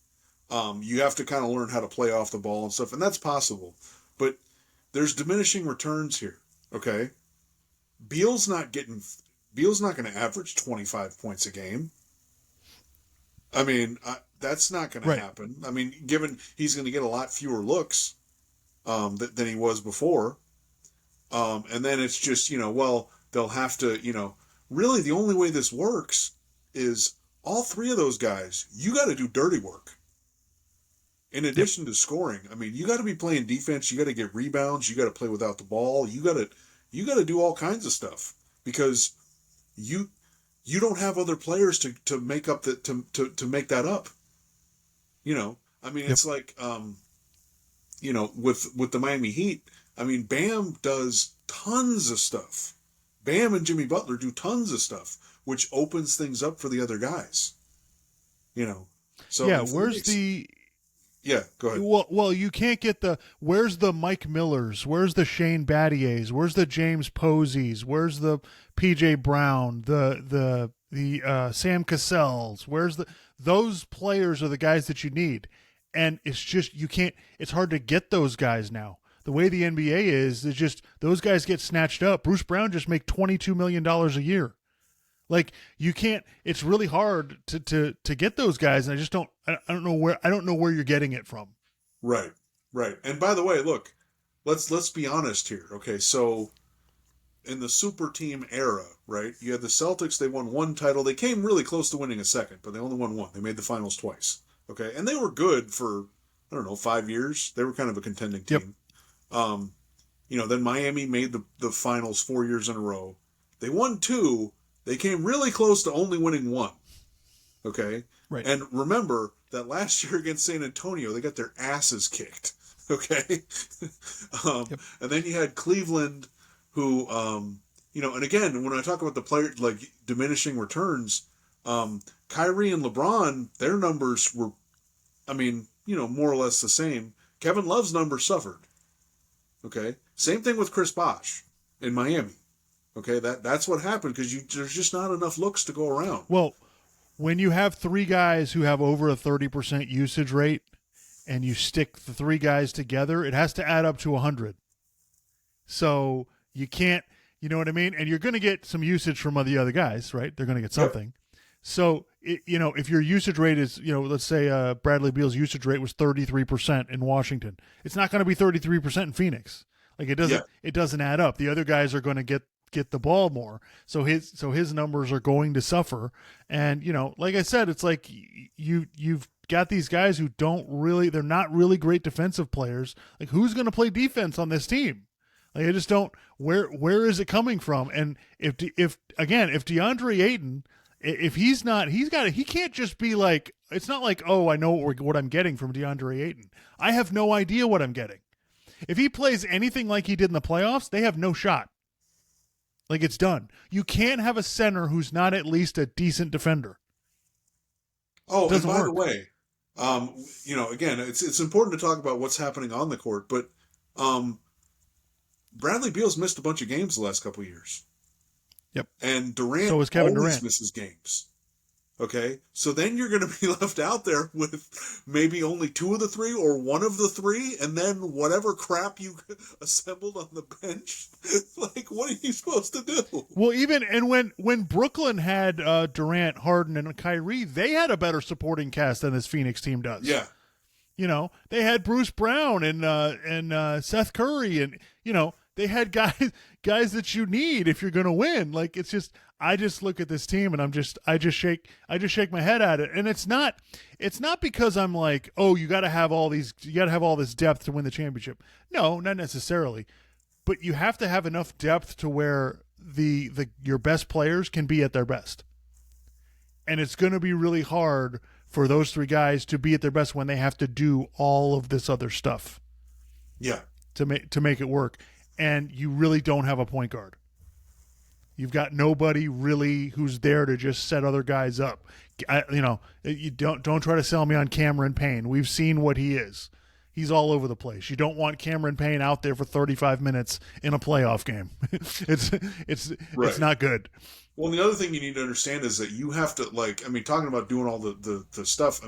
You have to kind of learn how to play off the ball and stuff, and that's possible. But there's diminishing returns here, okay? Beal's not going to average 25 points a game. I mean, that's not going to happen. I mean, given he's going to get a lot fewer looks than he was before. And then it's just, they'll have to, really the only way this works is all three of those guys, you got to do dirty work. In addition to scoring, I mean, you got to be playing defense. You got to get rebounds. You got to play without the ball. You got to do all kinds of stuff because you don't have other players to make up to make that up. I mean, it's like, with the Miami Heat, I mean, Bam does tons of stuff. Bam and Jimmy Butler do tons of stuff, which opens things up for the other guys. So yeah, Yeah, go ahead. Well, you can't get where's the Mike Millers? Where's the Shane Battiers? Where's the James Posies? Where's the PJ Brown? The Sam Cassells? Those players are the guys that you need. And it's just, it's hard to get those guys now. The way the NBA is just those guys get snatched up. Bruce Brown just make $22 million a year. Like, you can't. It's really hard to get those guys, and I don't know where you're getting it from. Right. And by the way, look, let's be honest here. Okay, so in the super team era, right? You had the Celtics. They won one title. They came really close to winning a second, but they only won one. They made the finals twice. Okay, and they were good for I don't know 5 years. They were kind of a contending Yep. team. Um, then Miami made the finals 4 years in a row. They won two. They came really close to only winning one. Okay, Right. and remember that last year against San Antonio, they got their asses kicked. Okay, Yep. and then you had Cleveland who, and again, when I talk about the player like diminishing returns, Kyrie and LeBron, their numbers were, more or less the same. Kevin Love's numbers suffered. Okay, same thing with Chris Bosh in Miami. Okay, that's what happened because there's just not enough looks to go around. Well, when you have three guys who have over a 30% usage rate, and you stick the three guys together, it has to add up to 100. So you can't, you know what I mean? And you're going to get some usage from the other guys, right? They're going to get something. Yep. So, if your usage rate is, let's say Bradley Beal's usage rate was 33% in Washington, it's not going to be 33% in Phoenix. Like it doesn't add up. The other guys are going to get the ball more. So his numbers are going to suffer. And, like I said, it's like you've got these guys who they're not really great defensive players. Like who's going to play defense on this team? Like I just don't, where is it coming from? And if DeAndre Ayton, if he can't just be like, it's not like, oh, I know what I'm getting from DeAndre Ayton. I have no idea what I'm getting. If he plays anything like he did in the playoffs, they have no shot. Like it's done. You can't have a center who's not at least a decent defender. Oh, and by the way, again, it's important to talk about what's happening on the court, but Bradley Beal's missed a bunch of games the last couple of years. Yep. And Durant so is Kevin always Durant. misses games. Okay? So then you're going to be left out there with maybe only two of the three or one of the three, and then whatever crap you assembled on the bench. Like, what are you supposed to do? Well, when Brooklyn had Durant, Harden, and Kyrie, they had a better supporting cast than this Phoenix team does. Yeah. They had Bruce Brown and Seth Curry, and they had guys that you need if you're going to win. Like it's just, I just look at this team and I just shake my head at it. And it's not because I'm like, oh, you got to have all this depth to win the championship. No, not necessarily. But you have to have enough depth to where your best players can be at their best. And it's going to be really hard for those three guys to be at their best when they have to do all of this other stuff. Yeah. To make it work. And you really don't have a point guard. You've got nobody really who's there to just set other guys up. You don't try to sell me on Cameron Payne. We've seen what he is. He's all over the place. You don't want Cameron Payne out there for 35 minutes in a playoff game. It's not good. Well, the other thing you need to understand is that you have to talking about doing all the stuff.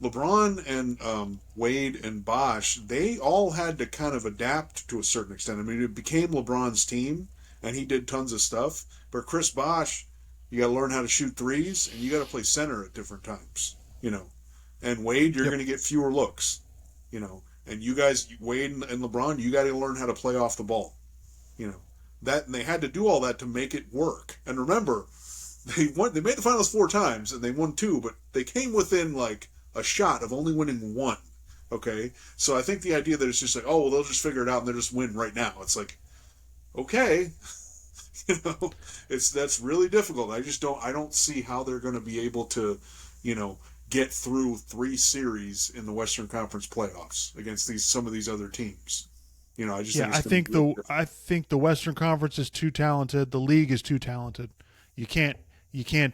LeBron and Wade and Bosh, they all had to kind of adapt to a certain extent. It became LeBron's team, and he did tons of stuff. But Chris Bosh, you got to learn how to shoot threes, and you got to play center at different times, And Wade, you're going to get fewer looks, And you guys, Wade and LeBron, you got to learn how to play off the ball, That, and they had to do all that to make it work. And remember, they made the finals 4 times, and they won 2, but they came within a shot of only winning 1. Okay, so I think the idea that it's just like, oh, well, they'll just figure it out and they'll just win right now. It's like, okay, that's really difficult. I don't see how they're going to be able to, get through 3 series in the Western Conference playoffs against some of these other teams. I think the Western Conference is too talented. The league is too talented. You can't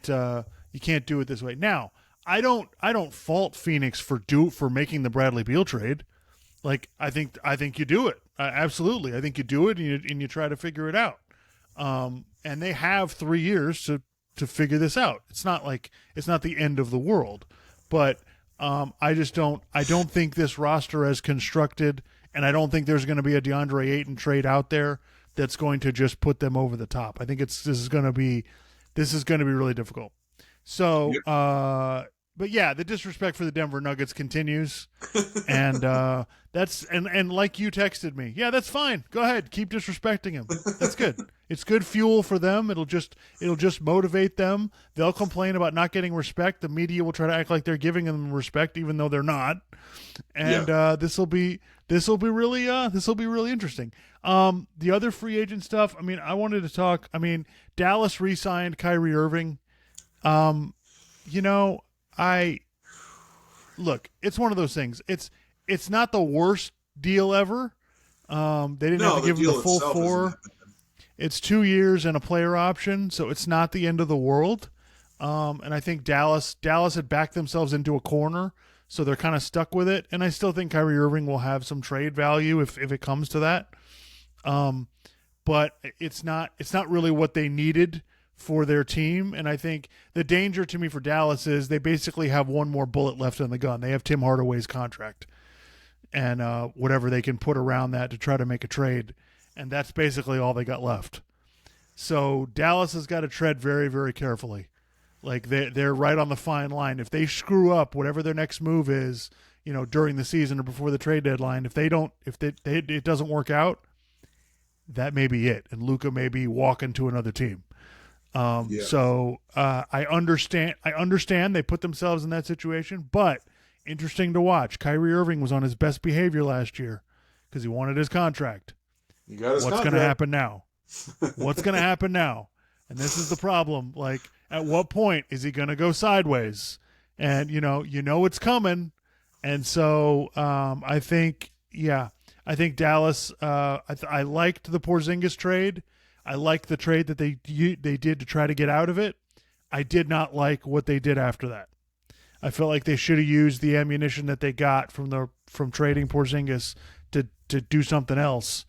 do it this way. Now, I don't fault Phoenix for making the Bradley Beal trade. Like I think you do it. Absolutely. I think you do it and you try to figure it out. And they have 3 years to figure this out. It's not the end of the world, but I don't think this roster is constructed, and I don't think there's going to be a DeAndre Ayton trade out there that's going to just put them over the top. I think this is going to be really difficult. So, but yeah, the disrespect for the Denver Nuggets continues, and and like you texted me, yeah, that's fine. Go ahead, keep disrespecting him. That's good. It's good fuel for them. It'll just motivate them. They'll complain about not getting respect. The media will try to act like they're giving them respect, even though they're not. And Yeah. this will be really interesting. The other free agent stuff. I mean, I wanted to talk. I mean, Dallas re-signed Kyrie Irving. Um, you know, I look. It's one of those things. It's not the worst deal ever. They didn't have No, to the give him the deal full itself isn't four. that bad. It's 2 years and a player option, so it's not the end of the world. And I think Dallas had backed themselves into a corner, so they're kind of stuck with it. And I still think Kyrie Irving will have some trade value if it comes to that. But it's not really what they needed for their team. And I think the danger to me for Dallas is they basically have one more bullet left in the gun. They have Tim Hardaway's contract and whatever they can put around that to try to make a trade. And that's basically all they got left. So Dallas has got to tread very, very carefully. Like they're right on the fine line. If they screw up whatever their next move is, during the season or before the trade deadline, if it doesn't work out, that may be it, and Luka may be walking to another team. Yeah. So I understand. I understand they put themselves in that situation, but interesting to watch. Kyrie Irving was on his best behavior last year because he wanted his contract. You got his What's going to contract. happen now? What's going to happen now? And this is the problem. Like, at what point is he going to go sideways? And it's coming. And so I think Dallas. I liked the Porzingis trade. I liked the trade that they did to try to get out of it. I did not like what they did after that. I felt like they should have used the ammunition that they got from trading Porzingis to do something else.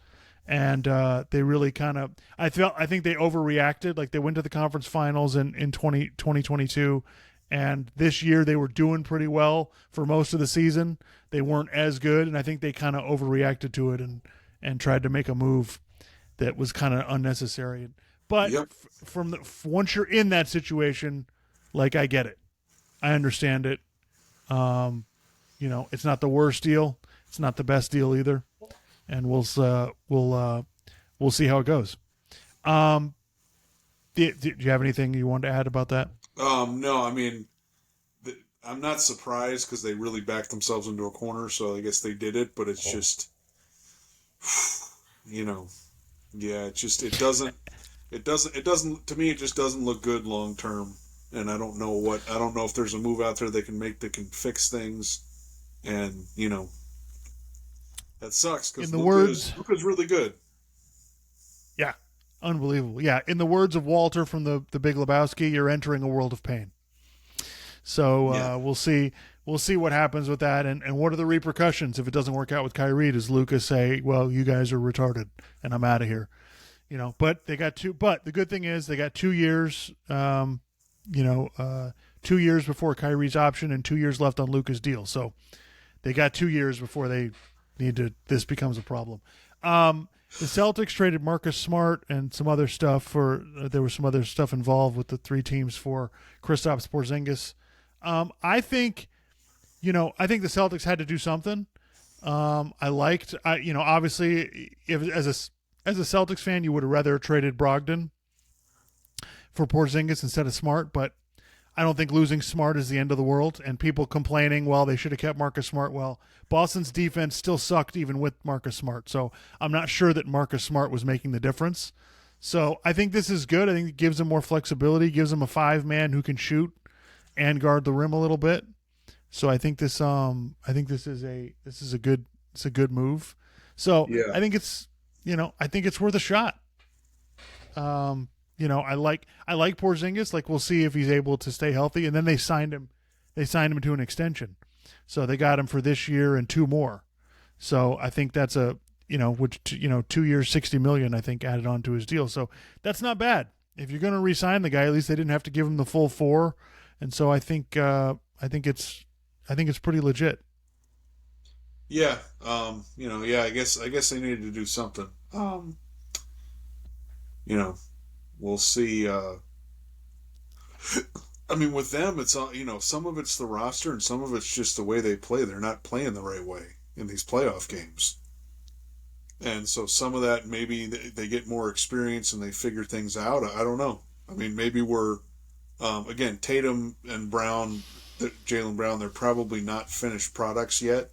And they really kind of I think they overreacted. Like, they went to the conference finals in 2022, and this year they were doing pretty well for most of the season. They weren't as good, and I think they kind of overreacted to it and tried to make a move that was kind of unnecessary. But Yep. Once you're in that situation, like, I get it. I understand it. It's not the worst deal. It's not the best deal either. And we'll see how it goes. Do you have anything you wanted to add about that? No, I mean, I'm not surprised because they really backed themselves into a corner, so I guess they did it. But it's just, yeah, it doesn't. To me, it just doesn't look good long term. And I don't know if there's a move out there they can make that can fix things. And that sucks because Luka's really good. Yeah, unbelievable. Yeah, in the words of Walter from the Big Lebowski, you're entering a world of pain. So Yeah. we'll see what happens with that, and what are the repercussions if it doesn't work out with Kyrie? Does Luka say, "Well, you guys are retarded, and I'm out of here"? But they got two. But the good thing is they got 2 years. 2 years before Kyrie's option, and 2 years left on Luka's deal. So they got 2 years before this becomes a problem. The Celtics traded Marcus Smart and some other stuff there was some other stuff involved with the three teams for Kristaps Porzingis. I think the Celtics had to do something. Obviously, if as a Celtics fan, you would have rather traded Brogdon for Porzingis instead of Smart, but I don't think losing Smart is the end of the world. And people complaining, well, they should have kept Marcus Smart. Well, Boston's defense still sucked even with Marcus Smart. So I'm not sure that Marcus Smart was making the difference. So I think this is good. I think it gives him more flexibility, gives him a 5-man who can shoot and guard the rim a little bit. So I think this is a good move. So Yeah. I think it's worth a shot. I like Porzingis. Like, we'll see if he's able to stay healthy. And then they signed him to an extension. So they got him for this year and 2 more. So I think that's 2 years, $60 million, I think, added on to his deal. So that's not bad. If you're going to re-sign the guy, at least they didn't have to give him the full 4. And so I think it's pretty legit. Yeah. Yeah, I guess they needed to do something. We'll see. I mean, with them, it's some of it's the roster and some of it's just the way they play. They're not playing the right way in these playoff games, and so some of that maybe they get more experience and they figure things out. I don't know. I mean, maybe we're again Tatum and Brown, Jaylen Brown. They're probably not finished products yet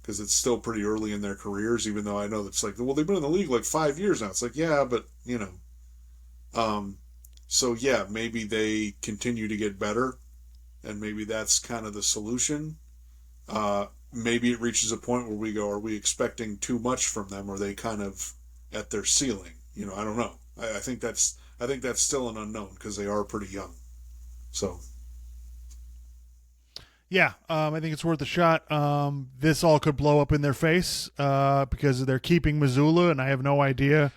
because it's still pretty early in their careers. Even though I know that's like, well, they've been in the league like 5 years now. It's like, yeah, but um, so yeah, maybe they continue to get better, and maybe that's kind of the solution. Maybe it reaches a point where we go, are we expecting too much from them? Or are they kind of at their ceiling? I don't know. I think that's still an unknown because they are pretty young. So Yeah, I think it's worth a shot. This all could blow up in their face because they're keeping Missoula, and I have no idea,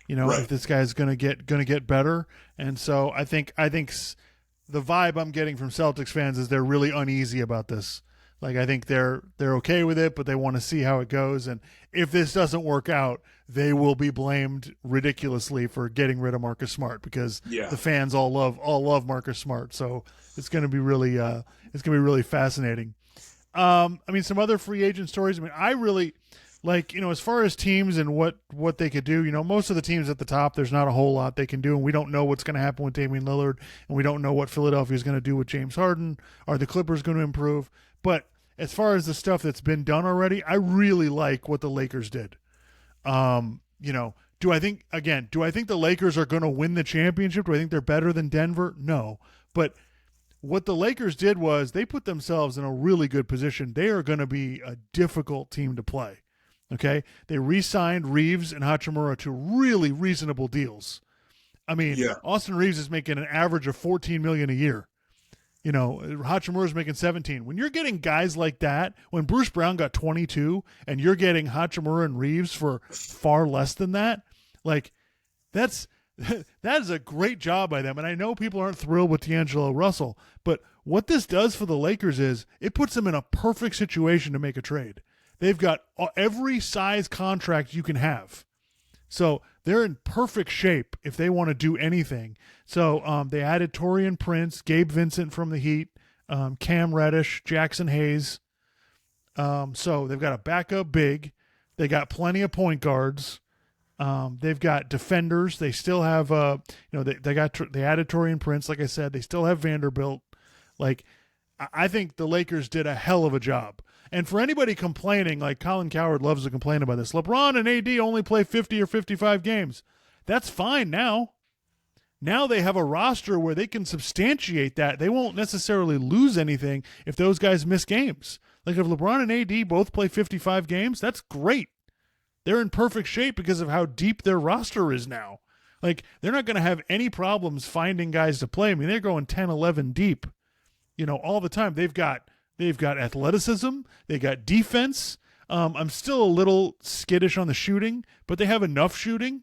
right, if this guy's gonna get better. And so I think the vibe I'm getting from Celtics fans is they're really uneasy about this. Like I think they're okay with it, but they want to see how it goes. And if this doesn't work out, they will be blamed ridiculously for getting rid of Marcus Smart because yeah, the fans all love Marcus Smart. So it's going to be really fascinating. I mean, some other free agent stories. I mean, I really like, as far as teams and what they could do, most of the teams at the top, there's not a whole lot they can do. And we don't know what's going to happen with Damian Lillard. And we don't know what Philadelphia is going to do with James Harden. Are the Clippers going to improve? But as far as the stuff that's been done already, I really like what the Lakers did. Do I think the Lakers are going to win the championship? Do I think they're better than Denver? No. But what the Lakers did was they put themselves in a really good position. They are going to be a difficult team to play. Okay? They re-signed Reeves and Hachimura to really reasonable deals. I mean, yeah, Austin Reeves is making an average of $14 million a year. Hachimura's making 17. When you're getting guys like that, when Bruce Brown got 22 and you're getting Hachimura and Reeves for far less than that, like that is a great job by them. And I know people aren't thrilled with D'Angelo Russell, but what this does for the Lakers is it puts them in a perfect situation to make a trade. They've got every size contract you can have. So they're in perfect shape if they want to do anything. So they added Taurean Prince, Gabe Vincent from the Heat, Cam Reddish, Jackson Hayes. So they've got a backup big. They got plenty of point guards. They've got defenders. They still have, they added Taurean Prince. Like I said, they still have Vanderbilt. Like, I think the Lakers did a hell of a job. And for anybody complaining, like Colin Cowherd loves to complain about this, LeBron and AD only play 50 or 55 games. That's fine now. Now they have a roster where they can substantiate that. They won't necessarily lose anything if those guys miss games. Like if LeBron and AD both play 55 games, that's great. They're in perfect shape because of how deep their roster is now. Like they're not going to have any problems finding guys to play. I mean, they're going 10, 11 deep, all the time. They've got athleticism. They got defense. I'm still a little skittish on the shooting, but they have enough shooting.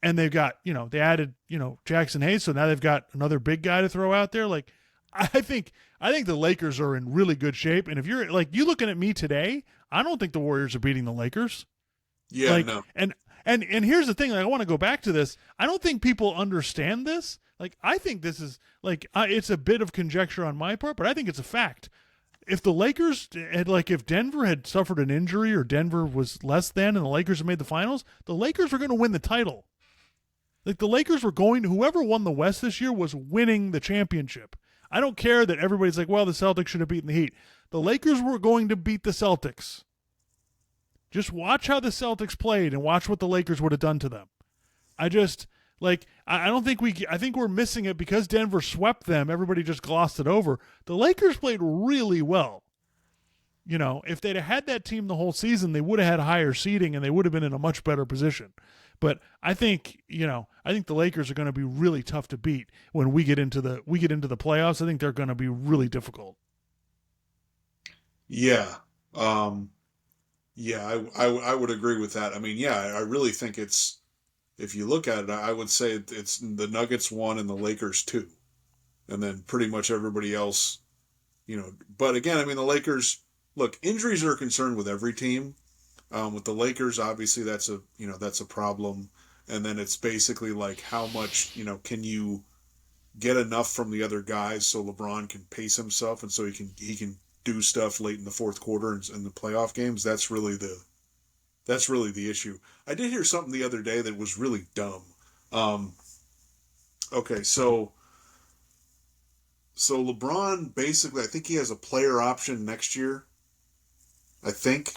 And they've got, they added, Jackson Hayes. So now they've got another big guy to throw out there. Like, I think the Lakers are in really good shape. And if you're like, you looking at me today, I don't think the Warriors are beating the Lakers. yeah, Like, no, and here's the thing. Like, I want to go back to this. I don't think people understand this. Like, I think this is like, it's a bit of conjecture on my part, but I think it's a fact. If the Lakers had, if Denver had suffered an injury or Denver was less than and the Lakers had made the finals, the Lakers were going to win the title. Like the Lakers were whoever won the West this year was winning the championship. I don't care that everybody's like, well, the Celtics should have beaten the Heat. The Lakers were going to beat the Celtics. Just watch how the Celtics played and watch what the Lakers would have done to them. I don't think I think we're missing it because Denver swept them. Everybody just glossed it over. The Lakers played really well. If they'd have had that team the whole season, they would have had higher seeding and they would have been in a much better position. But I think the Lakers are going to be really tough to beat when we get into the playoffs. I think they're going to be really difficult. yeah, yeah. I would agree with that. I mean, yeah, I really think it's, if you look at it, I would say it's the Nuggets 1 and the Lakers 2, and then pretty much everybody else. But again, I mean, the Lakers. Look, injuries are a concern with every team. With the Lakers, obviously that's a problem, and then it's basically like how much can you get enough from the other guys so LeBron can pace himself and so he can do stuff late in the fourth quarter and in the playoff games. That's really the issue. I did hear something the other day that was really dumb. Um, okay, so LeBron basically, I think he has a player option next year. I think.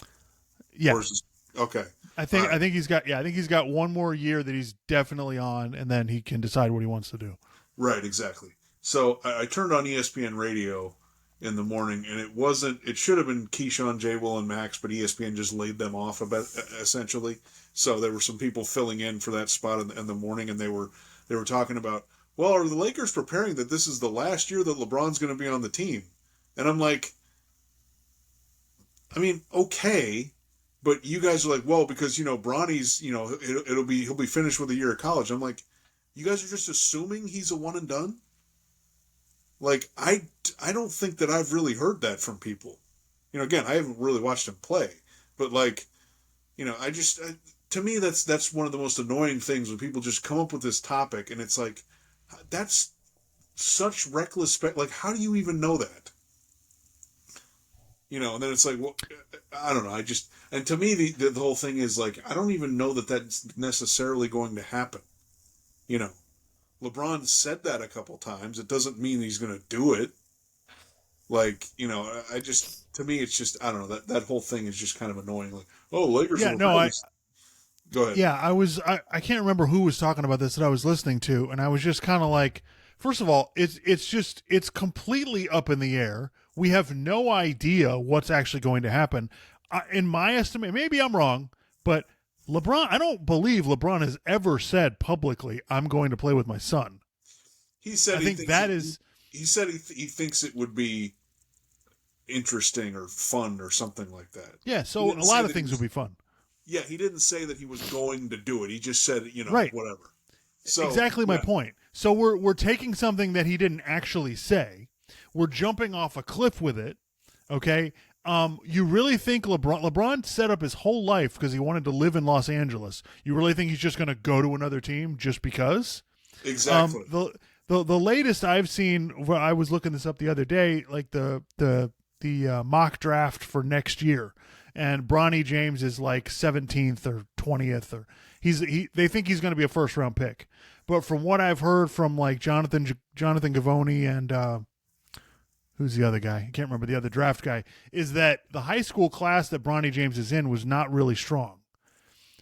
Yeah. Or is this, okay. I All right. think he's got one more year that he's definitely on, and then he can decide what he wants to do. Right, exactly. So I turned on ESPN radio in the morning, and it should have been Keyshawn, J. Will, and Max, but ESPN just laid them off a bit, essentially. So there were some people filling in for that spot in the morning, and they were talking about, well, are the Lakers preparing that this is the last year that LeBron's going to be on the team? And I'm like, I mean, okay, but you guys are like, well, because Bronny's, he'll be finished with a year of college. I'm like, you guys are just assuming he's a one and done. Like, I don't think that I've really heard that from people. Again, I haven't really watched him play, but like, to me that's one of the most annoying things when people just come up with this topic and it's like, that's such reckless like, how do you even know that? And then it's like, well, I don't know. And to me, the whole thing is like, I don't even know that that's necessarily going to happen. LeBron said that a couple times. It doesn't mean he's going to do it. Like, to me, it's just, I don't know, that whole thing is just kind of annoying. Like, oh, Lakers Yeah, are no, Go ahead. Yeah, I can't remember who was talking about this that I was listening to, and I was just kind of like, first of all, it's completely up in the air. We have no idea what's actually going to happen. In my estimate, maybe I'm wrong, but I don't believe LeBron has ever said publicly, "I'm going to play with my son." He said he said he thinks it would be interesting or fun or something like that. Yeah, so a lot of things would be fun. Yeah, he didn't say that he was going to do it. He just said, right. Whatever. So exactly my point. So we're taking something that he didn't actually say. We're jumping off a cliff with it. Okay. You really think LeBron set up his whole life because he wanted to live in Los Angeles? You really think he's just going to go to another team just because? Exactly. The latest I've seen, I was looking this up the other day, like the mock draft for next year. And Bronny James is like 17th or 20th, or they think he's going to be a first round pick. But from what I've heard from like Jonathan Givony and who's the other guy? I can't remember the other draft guy. Is that the high school class that Bronny James is in was not really strong.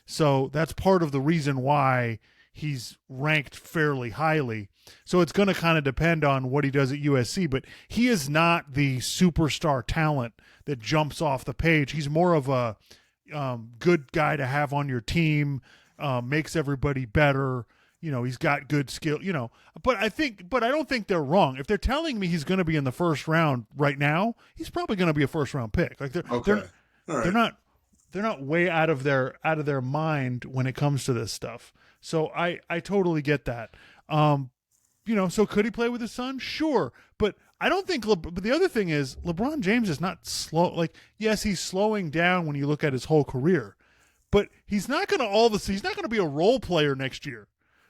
So that's part of the reason why he's ranked fairly highly. So it's going to kind of depend on what he does at USC, but he is not the superstar talent that jumps off the page. He's more of a good guy to have on your team, makes everybody better. He's got good skill, but I don't think they're wrong. If they're telling me he's going to be in the first round right now, he's probably going to be a first round pick. Like they're not way out of their mind when it comes to this stuff. So I totally get that. So could he play with his son? Sure. But I don't think, but the other thing is LeBron James is not slow. Like, yes, he's slowing down when you look at his whole career, but he's not going to be a role player next year,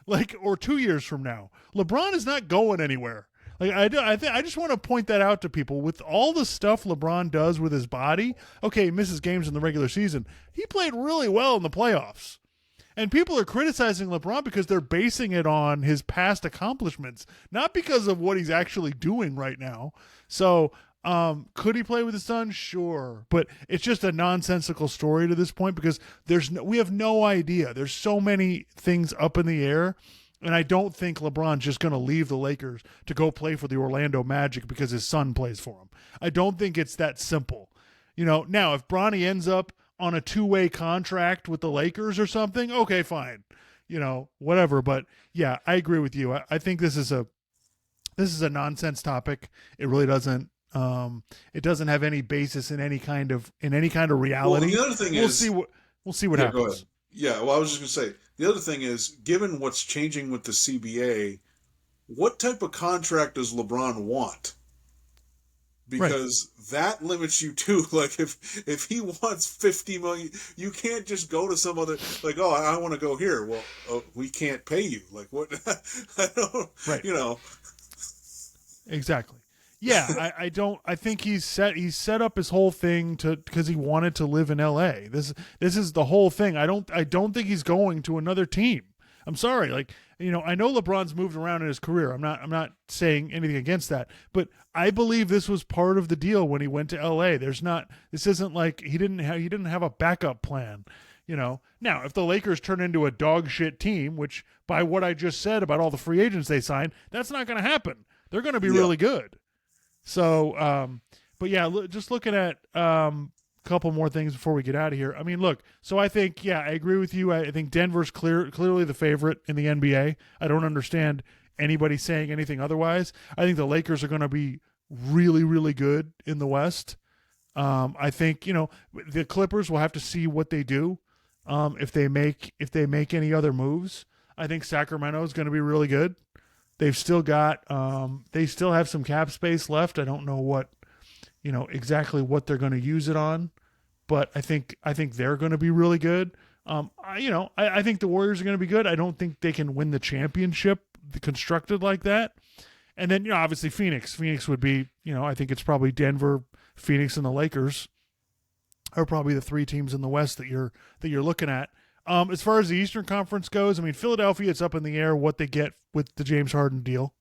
like, or 2 years from now. LeBron is not going anywhere. Like, I just want to point that out to people. With all the stuff LeBron does with his body, okay, he misses games in the regular season. He played really well in the playoffs. And people are criticizing LeBron because they're basing it on his past accomplishments, not because of what he's actually doing right now. So, could he play with his son? Sure. But it's just a nonsensical story to this point because we have no idea. There's so many things up in the air. And I don't think LeBron's just going to leave the Lakers to go play for the Orlando Magic because his son plays for him. I don't think it's that simple. Now, if Bronny ends up on a 2-way contract with the Lakers or something, okay, fine, whatever. But yeah, I agree with you. I think this is a nonsense topic. It really doesn't. It doesn't have any basis in any kind of reality. Well, the other thing we'll see what happens. Go ahead. Yeah, well, I was just going to say, the other thing is, given what's changing with the CBA, what type of contract does LeBron want? Because that limits you too. Like if he wants $50 million, you can't just go to some other, like, oh, I want to go here. Well, we can't pay you. Like what? I don't. Right. Exactly. Yeah, I think he's set up his whole thing because he wanted to live in LA. This is the whole thing. I don't think he's going to another team. I'm sorry. Like, I know LeBron's moved around in his career. I'm not saying anything against that, but I believe this was part of the deal when he went to LA. This isn't like he didn't have a backup plan. Now, if the Lakers turn into a dog shit team, which by what I just said about all the free agents they signed, that's not going to happen. They're going to be really good. So, but yeah, just looking at a couple more things before we get out of here. I mean, look, so I think, yeah, I agree with you. I think Denver's clearly the favorite in the NBA. I don't understand anybody saying anything otherwise. I think the Lakers are going to be really, really good in the West. I think, the Clippers will have to see what they do. If they make any other moves. I think Sacramento is going to be really good. They've still got they still have some cap space left. I don't know what exactly what they're going to use it on, but I think they're going to be really good. I think the Warriors are going to be good. I don't think they can win the championship constructed like that. And then obviously Phoenix would be I think it's probably Denver, Phoenix, and the Lakers are probably the three teams in the West that you're looking at. As far as the Eastern Conference goes, I mean, Philadelphia, it's up in the air what they get with the James Harden deal.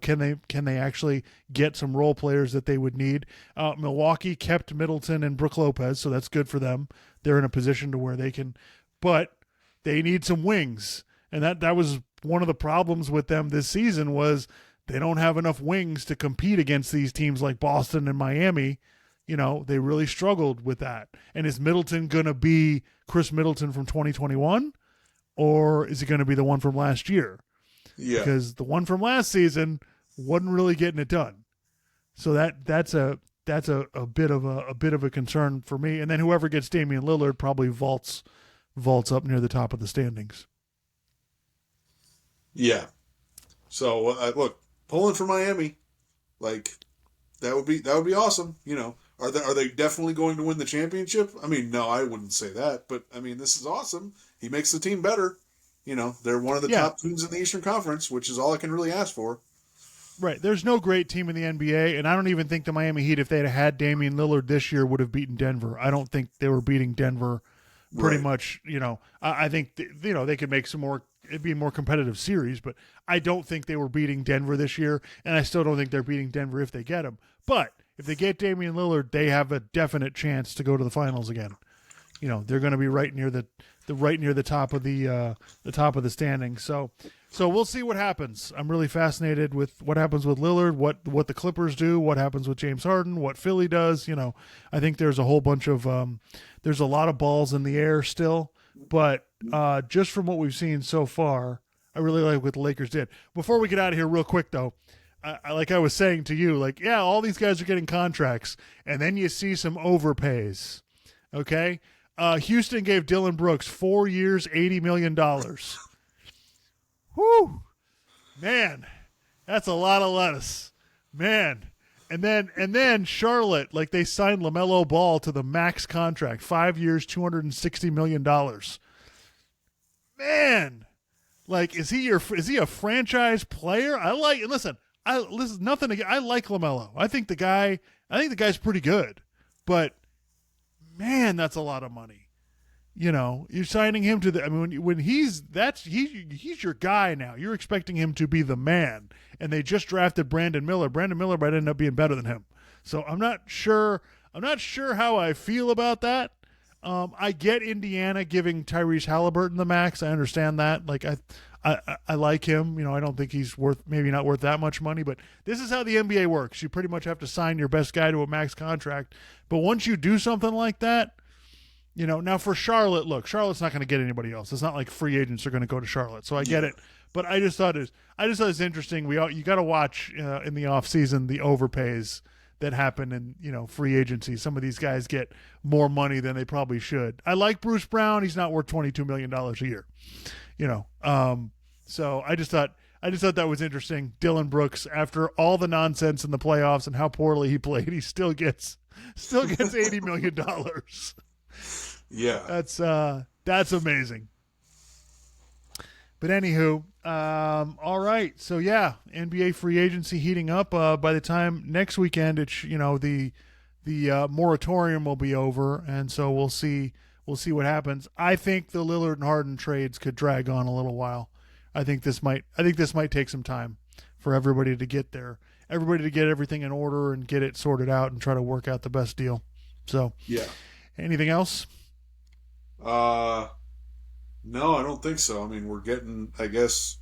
Can they actually get some role players that they would need? Milwaukee kept Middleton and Brook Lopez, so that's good for them. They're in a position to where they can, but they need some wings, and that was one of the problems with them this season was they don't have enough wings to compete against these teams like Boston and Miami. They really struggled with that. And is Middleton going to be Chris Middleton from 2021, or is he going to be the one from last year? Yeah. Because the one from last season wasn't really getting it done. So that's a bit of a concern for me. And then whoever gets Damian Lillard probably vaults up near the top of the standings. Yeah. So look, pulling for Miami, like that would be awesome. Are they definitely going to win the championship? I mean, no, I wouldn't say that, but I mean, this is awesome. He makes the team better. They're one of the top teams in the Eastern Conference, which is all I can really ask for. Right. There's no great team in the NBA, and I don't even think the Miami Heat, if they'd had Damian Lillard this year, would have beaten Denver. I don't think they were beating Denver pretty much. I think they could make some more. It'd be a more competitive series, but I don't think they were beating Denver this year, and I still don't think they're beating Denver if they get him. But if they get Damian Lillard, they have a definite chance to go to the finals again. They're going to be right near the top of the standings. So we'll see what happens. I'm really fascinated with what happens with Lillard, what the Clippers do, what happens with James Harden, what Philly does. I think there's a whole bunch of there's a lot of balls in the air still, but just from what we've seen so far, I really like what the Lakers did. Before we get out of here real quick though, like I was saying to you, like, yeah, all these guys are getting contracts, and then you see some overpays. Okay? Houston gave Dylan Brooks 4 years, $80 million. Whew. Man, that's a lot of lettuce. Man. And then Charlotte, like they signed LaMelo Ball to the max contract, 5 years, $260 million. Man. Like, is he a franchise player? Listen, nothing again. I like LaMelo. I think the guy's pretty good. But man, that's a lot of money. You're signing him to when he's your guy now. You're expecting him to be the man. And they just drafted Brandon Miller. Brandon Miller might end up being better than him. So I'm not sure how I feel about that. I get Indiana giving Tyrese Halliburton the max. I understand that. Like I like him. I don't think he's maybe not worth that much money, but this is how the NBA works. You pretty much have to sign your best guy to a max contract. But once you do something like that, now for Charlotte, look, Charlotte's not going to get anybody else. It's not like free agents are going to go to Charlotte. So I get it. But I just thought it's interesting. You got to watch in the off season the overpays that happen in free agency. Some of these guys get more money than they probably should. I like Bruce Brown. He's not worth $22 million a year. So I just thought that was interesting. Dylan Brooks, after all the nonsense in the playoffs and how poorly he played, he still gets $80 million. Yeah, that's amazing. But anywho, All right. So yeah, NBA free agency heating up. By the time next weekend, it's the moratorium will be over, and so we'll see what happens. I think the Lillard and Harden trades could drag on a little while. I think this might take some time for everybody to get there, everybody to get everything in order and get it sorted out and try to work out the best deal. So Yeah. anything else? No, I don't think so. I mean, we're getting, I guess,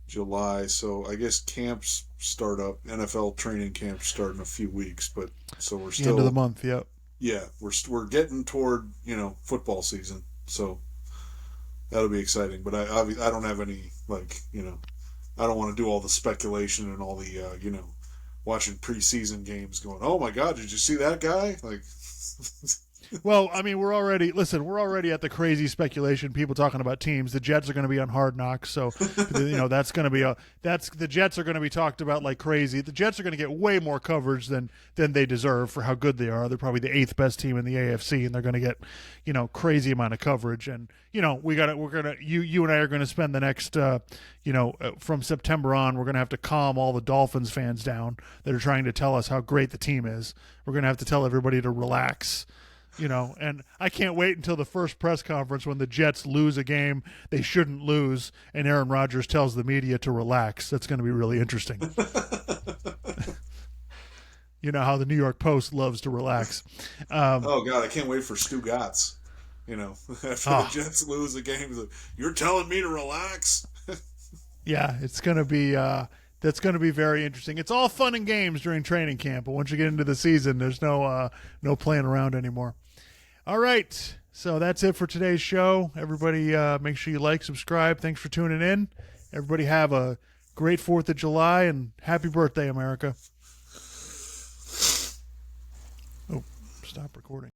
July, so I guess camps start up. NFL training camps start in a few weeks, but so we're The end of the still, month. Yep. yeah, we're getting toward football season, so that'll be exciting. But I don't have any I don't want to do all the speculation and all the watching preseason games, going, oh my God, did you see that guy? Like, Well, I mean, we're already at the crazy speculation. People talking about teams. The Jets are going to be on Hard Knocks, so that's going to be the Jets are going to be talked about like crazy. The Jets are going to get way more coverage than they deserve for how good they are. They're probably the 8th best team in the AFC, and they're going to get crazy amount of coverage. And you and I are going to spend the next from September on, we're going to have to calm all the Dolphins fans down that are trying to tell us how great the team is. We're going to have to tell everybody to relax. And I can't wait until the first press conference when the Jets lose a game they shouldn't lose, and Aaron Rodgers tells the media to relax. That's going to be really interesting. You know how the New York Post loves to relax. oh God, I can't wait for Stu Gatz. After the Jets lose a game, he's like, you're telling me to relax? Yeah, it's going to be that's going to be very interesting. It's all fun and games during training camp, but once you get into the season, there's no playing around anymore. All right, so that's it for today's show. Everybody, make sure you like, subscribe. Thanks for tuning in. Everybody have a great 4th of July, and happy birthday, America. Oh, stop recording.